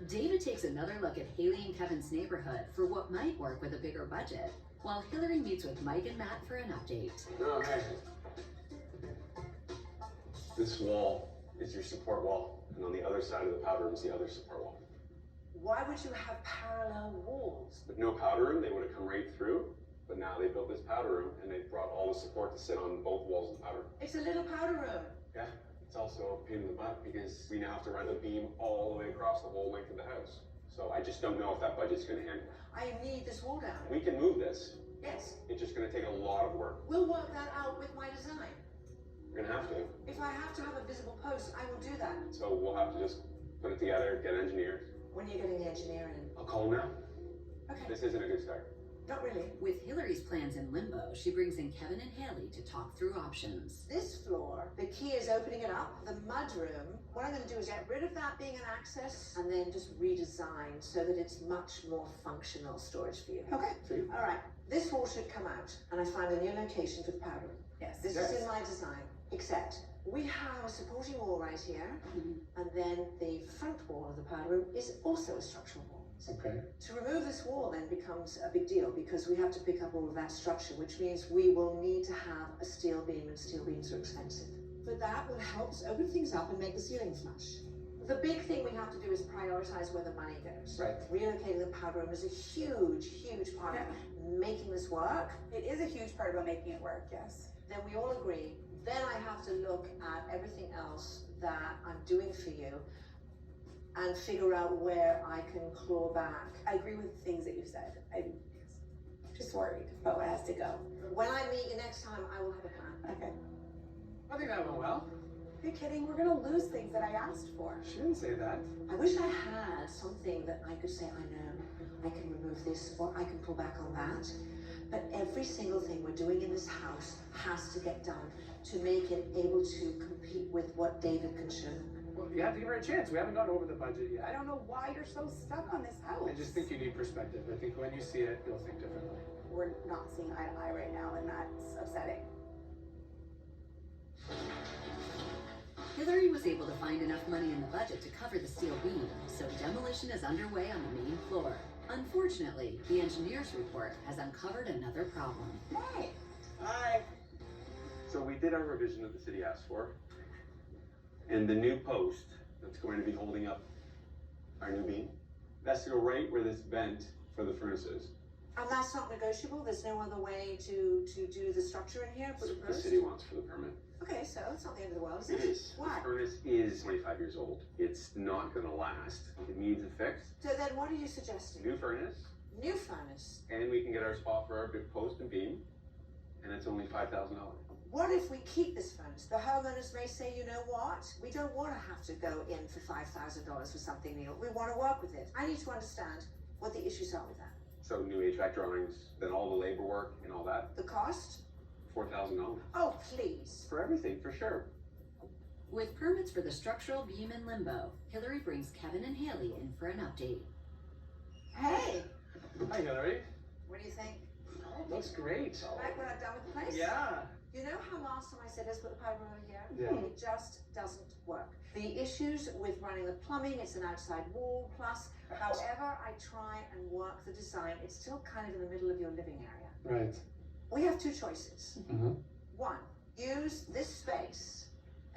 David takes another look at Haley and Kevin's neighborhood for what might work with a bigger budget, while Hillary meets with Mike and Matt for an update. Oh, hey. This wall is your support wall, and on the other side of the powder room is the other support wall. Why would you have parallel walls? With no powder room, they would have come right through, but now they built this powder room, and they brought all the support to sit on both walls of the powder room. It's a little powder room. Yeah, it's also a pain in the butt because we now have to run the beam all the way across the whole length of the house. So I just don't know if that budget's going to handle it. I need this wall down. We can move this. Yes. It's just going to take a lot of work. We'll work that out with my design. We're going to have to. If I have to have a visible post, I will do that. So we'll have to just put it together, get engineers. When you're getting the engineering in. I'll call them now. Okay. This isn't a good start. Not really. With Hillary's plans in limbo, she brings in Kevin and Haley to talk through options. This floor, the key is opening it up. The mudroom, what I'm going to do is get rid of that being an access and then just redesign so that it's much more functional storage for you. Okay. All right. This wall should come out, and I find a new location for the powder room. Yes. This is in my design, except we have a supporting wall right here, and then the front wall of the powder room is also a structural wall. Okay. To remove this wall then becomes a big deal because we have to pick up all of that structure, which means we will need to have a steel beam, and steel beams are expensive. But that will help us open things up and make the ceiling flush. The big thing we have to do is prioritize where the money goes. Right. Relocating the powder room is a huge, huge part of making this work. It is a huge part about making it work, yes. Then we all agree. Then I have to look at everything else that I'm doing for you and figure out where I can claw back. I agree with the things that you said. I'm just worried about what has to go. When I meet you next time, I will have a plan. Okay. I think that went well. Are you kidding? We're gonna lose things that I asked for. She didn't say that. I wish I had something that I could say, I know, I can remove this or I can pull back on that. But every single thing we're doing in this house has to get done to make it able to compete with what David can show? Well, you have to give her a chance. We haven't gone over the budget yet. I don't know why you're so stuck on this house. I just think you need perspective. I think when you see it, you'll think differently. We're not seeing eye to eye right now, and that's upsetting. Hillary was able to find enough money in the budget to cover the steel beam, so demolition is underway on the main floor. Unfortunately, the engineer's report has uncovered another problem. Hey! Hi. So we did our revision that the city asked for. And the new post that's going to be holding up our new beam, that's to go right where this vent for the furnace is. And that's not negotiable? There's no other way to do the structure in here? Put a The post? city wants for the permit. Okay, so it's not the end of the world, is it? It is. Why? The furnace is 25 years old. It's not gonna last. It needs a fix. So then what are you suggesting? New furnace, New furnace. and we can get our spot for our big post and beam, and it's only $5,000. What if we keep this furnace? The homeowners may say, you know what? We don't want to have to go in for $5,000 for something new. We want to work with it. I need to understand what the issues are with that. So new HVAC drawings, then all the labor work and all that, The cost? $4,000. Oh, please. For everything, for sure. With permits for the structural beam in limbo, Hillary brings Kevin and Haley in for an update. Hey, Hi, Hillary. what do you think? Oh, looks great. Like what I've done with the place? Yeah. You know how last time I said let's put the powder room over here? Yeah. It just doesn't work. The issues with running the plumbing, it's an outside wall, plus however I try and work the design, it's still kind of in the middle of your living area. Right. We have two choices. Mm-hmm. One, use this space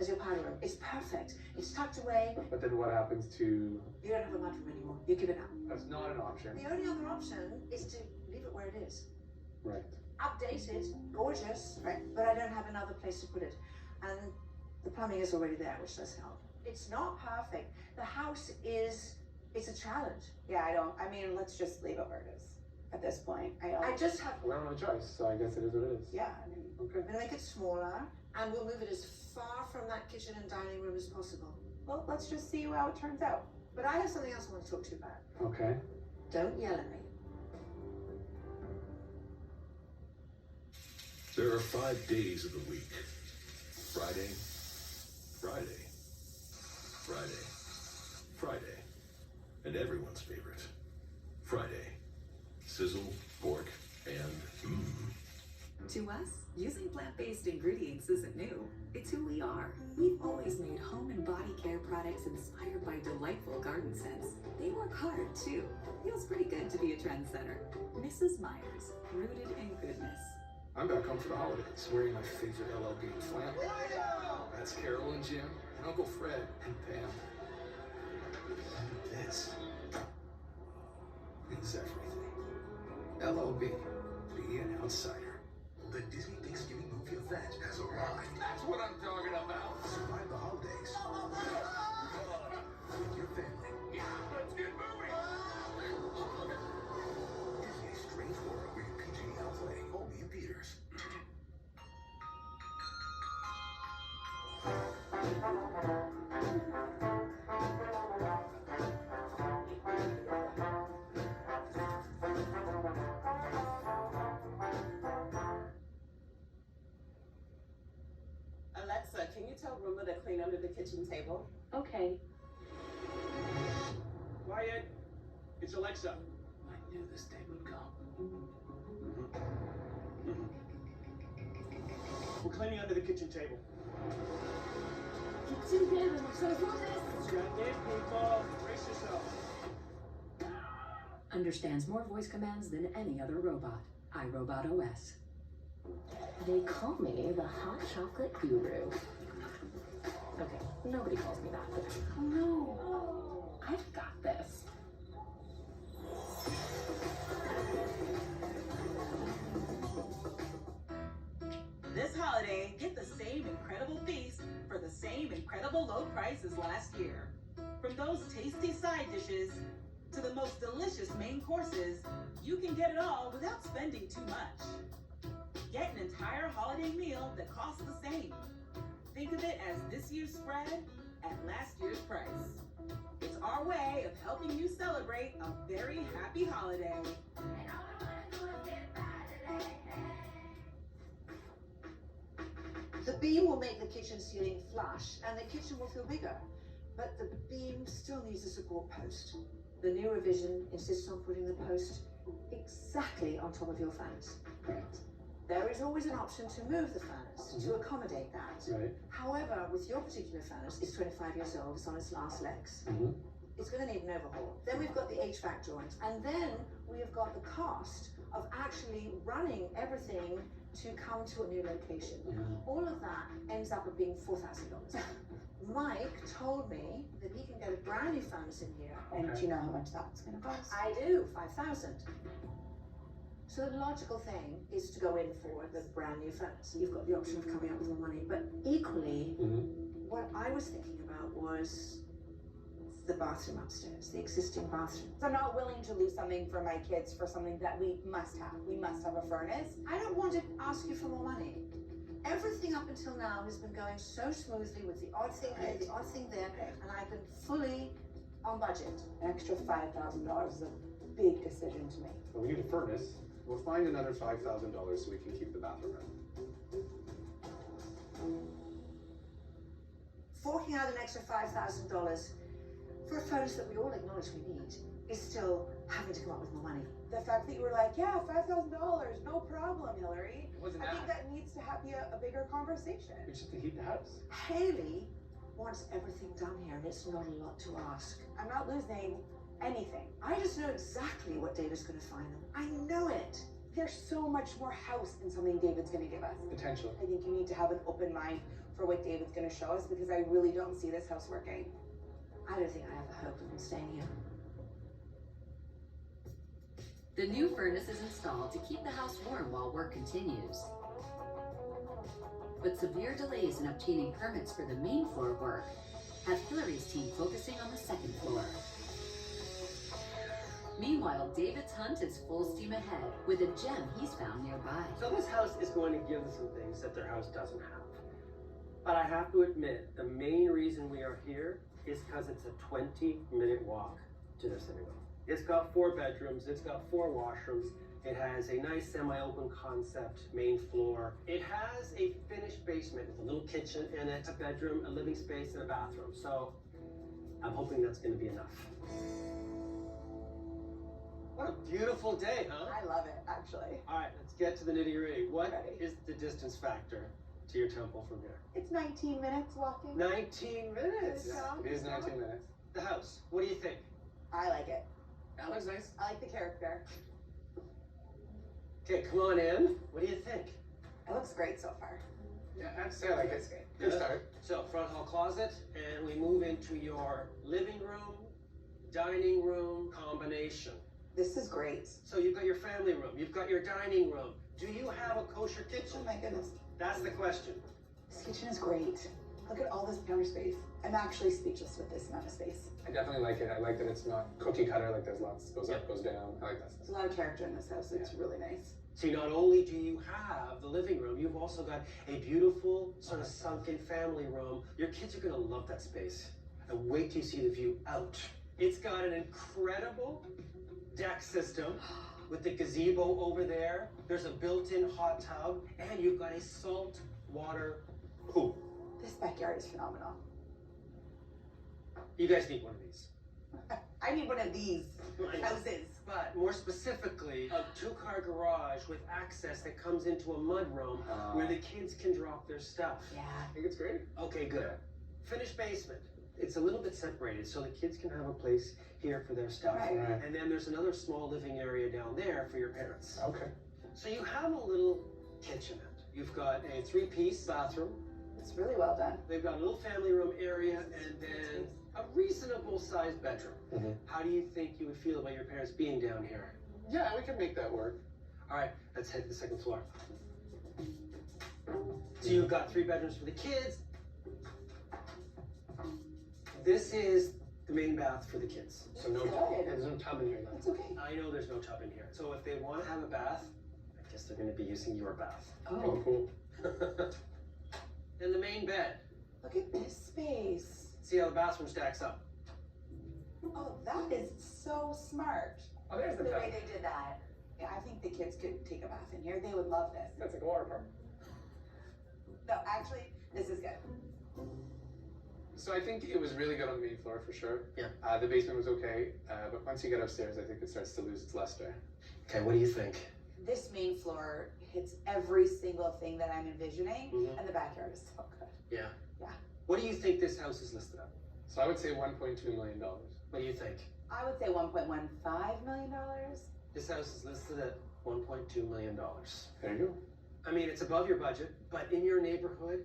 as your powder room. It's perfect. It's tucked away. But then what happens to... You don't have a mudroom anymore. You give it up. That's not an option. The only other option is to leave it where it is. Right. Updated, gorgeous, right? But I don't have another place to put it. And the plumbing is already there, which does help. It's not perfect. The house is, it's a challenge. Yeah, I mean, let's just leave it where it is at this point. I just have, We don't have a choice, so I guess it is what it is. Yeah, I mean, Okay. I'm gonna make it smaller, and we'll move it as far from that kitchen and dining room as possible. well, let's just see how it turns out. But I have something else I want to talk to you about. Okay. Don't yell at me. There are 5 days of the week. Friday, Friday, Friday, Friday, and everyone's favorite, Friday. Sizzle, pork, and To us, using plant-based ingredients isn't new. It's who we are. We've always made home and body care products inspired by delightful garden scents. They work hard, too. Feels pretty good to be a trendsetter. Mrs. Myers, rooted in goodness. I'm back home for the holidays, wearing my favorite LLB flannel. That's Carol and Jim, and Uncle Fred, and Pam. And this is everything. LLB, be an outsider. the Disney Thanksgiving movie event has arrived. That's what I'm talking about. Survive the holidays with your family. Yeah, let's get moving. Disney's Strange World, rated PG Play, only in theaters. Alexa, can you tell Roomba to clean under the kitchen table? Okay. Quiet. It's Alexa. I knew this day would come. We're cleaning under the kitchen table. Kitchen table, so do this. It's your name, people. Brace yourself. Understands more voice commands than any other robot. iRobot OS. They call me the hot chocolate guru. Okay, nobody calls me that, but oh no, I've got this. This holiday, get the same incredible feast for the same incredible low price as last year. From those tasty side dishes to the most delicious main courses, you can get it all without spending too much. Get an entire holiday meal that costs the same. Think of it as this year's spread at last year's price. It's our way of helping you celebrate a very happy holiday. The beam will make the kitchen ceiling flush and the kitchen will feel bigger. But the beam still needs a support post. The new revision insists on putting the post exactly on top of your furnace. There is always an option to move the furnace to accommodate that. However, with your particular furnace, it's 25 years old, it's on its last legs. It's going to need an overhaul. Then we've got the HVAC drawings, and then we have got the cost of actually running everything to come to a new location. All of that ends up at being $4,000. Mike told me that he can get a brand new furnace in here. And do you know how much that's going to cost? I do, 5,000. So the logical thing is to go in for the brand new furnace. You've got the option of coming up with more money, but equally, what I was thinking about was the bathroom upstairs, the existing bathroom. So I'm not willing to lose something for my kids for something that we must have. We must have a furnace. I don't want to ask you for more money. Everything up until now has been going so smoothly with the odd thing here, the odd thing there, and I've been fully on budget. An extra $5,000 is a big decision to make. Well, we need a furnace. We'll find another $5,000 so we can keep the bathroom running. Forking out an extra $5,000 for a furnace that we all acknowledge we need is still having to come up with more money. The fact that you were like, yeah, $5,000, no problem, Hillary. Wasn't I think that needs to be a bigger conversation. We just have to heat the house. Haley wants everything done here, and it's not a lot to ask. I'm not losing anything. I just know exactly what David's going to find them. I know it. There's so much more house than something David's going to give us. Potentially. I think you need to have an open mind for what David's going to show us, because I really don't see this house working. I don't think I have a hope of him staying here. The new furnace is installed to keep the house warm while work continues. But severe delays in obtaining permits for the main floor work have Hillary's team focusing on the second floor. Meanwhile, David's hunt is full steam ahead with a gem he's found nearby. So this house is going to give them some things that their house doesn't have. But I have to admit, the main reason we are here is because it's a 20-minute walk to their living room. It's got 4 bedrooms, it's got 4 washrooms, it has a nice semi-open concept main floor. It has a finished basement with a little kitchen in it, a bedroom, a living space, and a bathroom. So I'm hoping that's going to be enough. What a beautiful day, huh? I love it, actually. All right, let's get to the nitty-gritty. What is the distance factor to your temple from here? It's 19 minutes walking. 19 minutes? It is 19 minutes. The house, what do you think? I like it. That looks nice. I like the character. Okay, come on in. What do you think? It looks great so far. Yeah, I'd say I like it. Good start. So, front hall closet, and we move into your living room, dining room combination. This is great. So you've got your family room, you've got your dining room. Do you have a kosher kitchen? Oh my goodness. That's the question. This kitchen is great. Look at all this counter space. I'm actually speechless with this amount of space. I definitely like it. I like that it's not cookie cutter, like there's lots, goes up, goes down. I like that There's stuff. a lot of character in this house. It's really nice. See, not only do you have the living room, you've also got a beautiful sort of sunken family room. Your kids are gonna love that space. And wait till you see the view out. It's got an incredible deck system with the gazebo over there. There's a built-in hot tub, and you've got a salt water pool. This backyard is phenomenal. You guys need one of these. I need one of these houses. But more specifically, a 2-car garage with access that comes into a mudroom where the kids can drop their stuff. Yeah. I think it's great. Okay, good. Finished basement. It's a little bit separated so the kids can have a place here for their stuff. Right. And then there's another small living area down there for your parents. Okay. So you have a little kitchenette. You've got a 3-piece bathroom. It's really well done. They've got a little family room area and then a reasonable sized bedroom. How do you think you would feel about your parents being down here? Yeah, we can make that work. All right, let's head to the second floor. So you've got 3 bedrooms for the kids. This is the main bath for the kids. So no tub. There's no tub in here It's though. okay. I know there's no tub in here. So if they want to have a bath, I guess they're going to be using your bath. Oh, cool. And the main bed. Look at this space. See how the bathroom stacks up. Oh, that is so smart. Oh, there's the The tub. way they did that. Yeah, I think the kids could take a bath in here. They would love this. That's like a water park. No, actually. actually, this is good. So I think it was really good on the main floor for sure. Yeah. The basement was okay, but once you get upstairs, I think it starts to lose its luster. Okay, what do you think? This main floor hits every single thing that I'm envisioning, and the backyard is so good. Yeah. Yeah. What do you think this house is listed at? So I would say $1.2 million. What do you think? I would say $1.15 million. This house is listed at $1.2 million. There you go. I mean, it's above your budget, but in your neighborhood,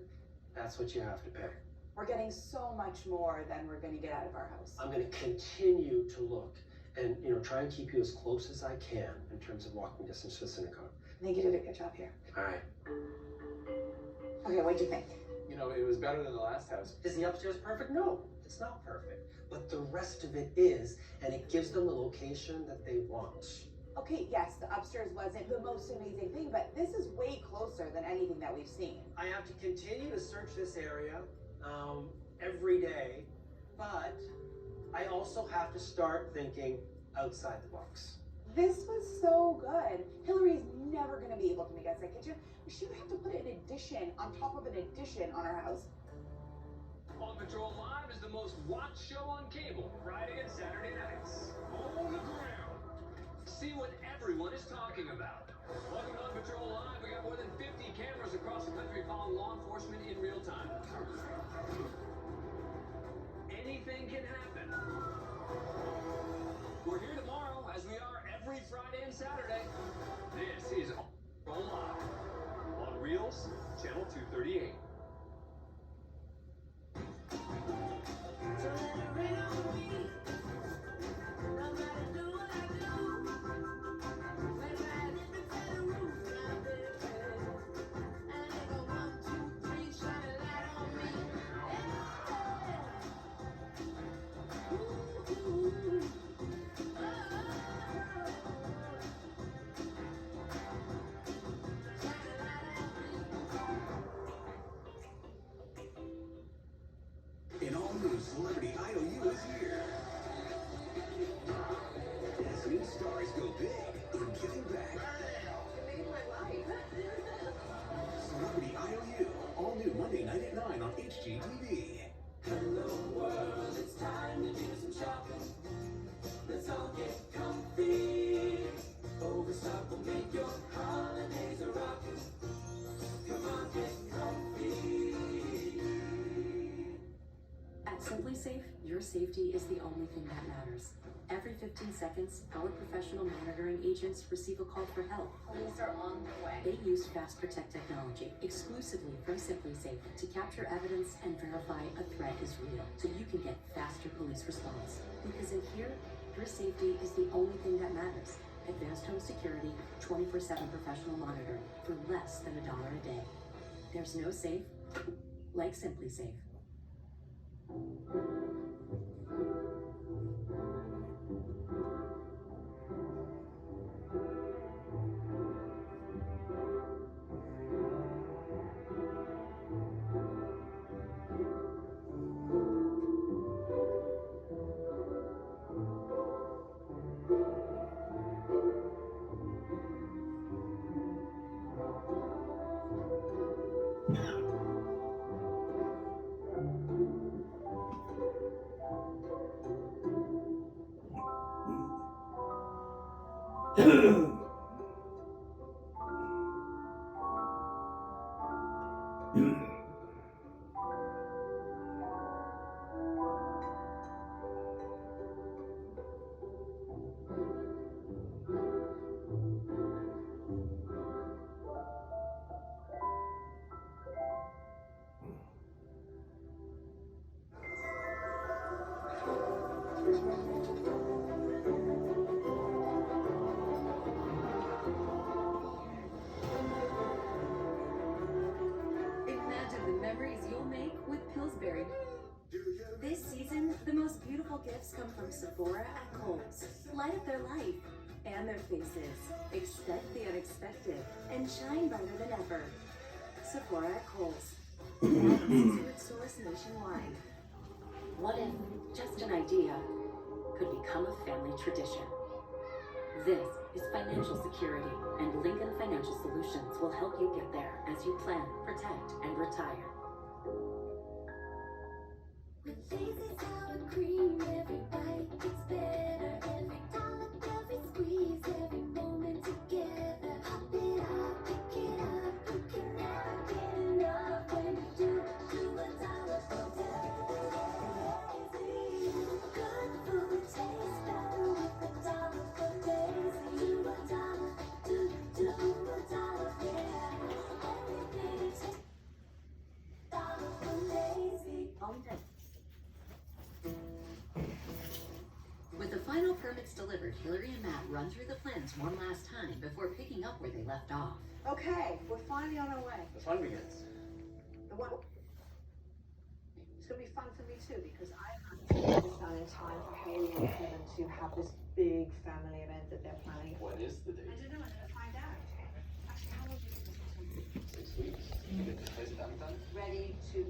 that's what you have to pay. We're getting so much more than we're going to get out of our house. I'm going to continue to look and, try and keep you as close as I can in terms of walking distance to the synagogue. I think you did a good job here. All right. Okay, what do you think? It was better than the last house. Is the upstairs perfect? No, it's not perfect. But the rest of it is, and it gives them the location that they want. Okay, yes, the upstairs wasn't the most amazing thing, but this is way closer than anything that we've seen. I have to continue to search this area every day, but I also have to start thinking outside the box. This was so good. Hillary's never going to be able to make us that kitchen. She would have to put an addition on top of an addition on our house. On Patrol Live is the most watched show on cable, Friday and Saturday nights. On the ground. See what everyone is talking about. Welcome to On Patrol Live. We got more than 50 cameras across the country following law enforcement in real time. Anything can happen. We're here tomorrow, as we are every Friday and Saturday. This is On Patrol Live. On Reels, Channel 238. An all-new Celebrity IOU is here. As new stars go big in giving back. It made my life. Celebrity IOU, all new Monday night at 9 on HGTV. Hello world, it's time to do some shopping. Let's all get comfy. Overstock will make your holidays a rockin'. Come on, get comfy. At Simply Safe, your safety is the only thing that matters. Every 15 seconds, our professional monitoring agents receive a call for help. Police are on their way. They use Fast Protect technology exclusively from Simply Safe to capture evidence and verify a threat is real, so you can get faster police response. Because in here, your safety is the only thing that matters. Advanced home security, 24/7 professional monitoring for less than $1 a day. There's no safe like Simply Safe. Imagine the memories you'll make with Pillsbury. This season, the most beautiful gifts come from Sephora at Kohl's. Light up their life and their faces. Expect the unexpected and shine brighter than ever. Sephora at Kohl's. Secret source nationwide. What if just an idea could become a family tradition? This is financial security, and Lincoln Financial Solutions will help you get there as you plan, protect, and retire. Hillary and Matt run through the plans one last time before picking up where they left off. Okay, we're finally on our way. The fun begins. The one. It's going to be fun for me too because I have to get this done in time for Haley and Kevin to have this big family event that they're planning. What is the date? I don't know. I'm going to find out. Actually, how long do you think this will take? 6 weeks. You get the place done. Ready to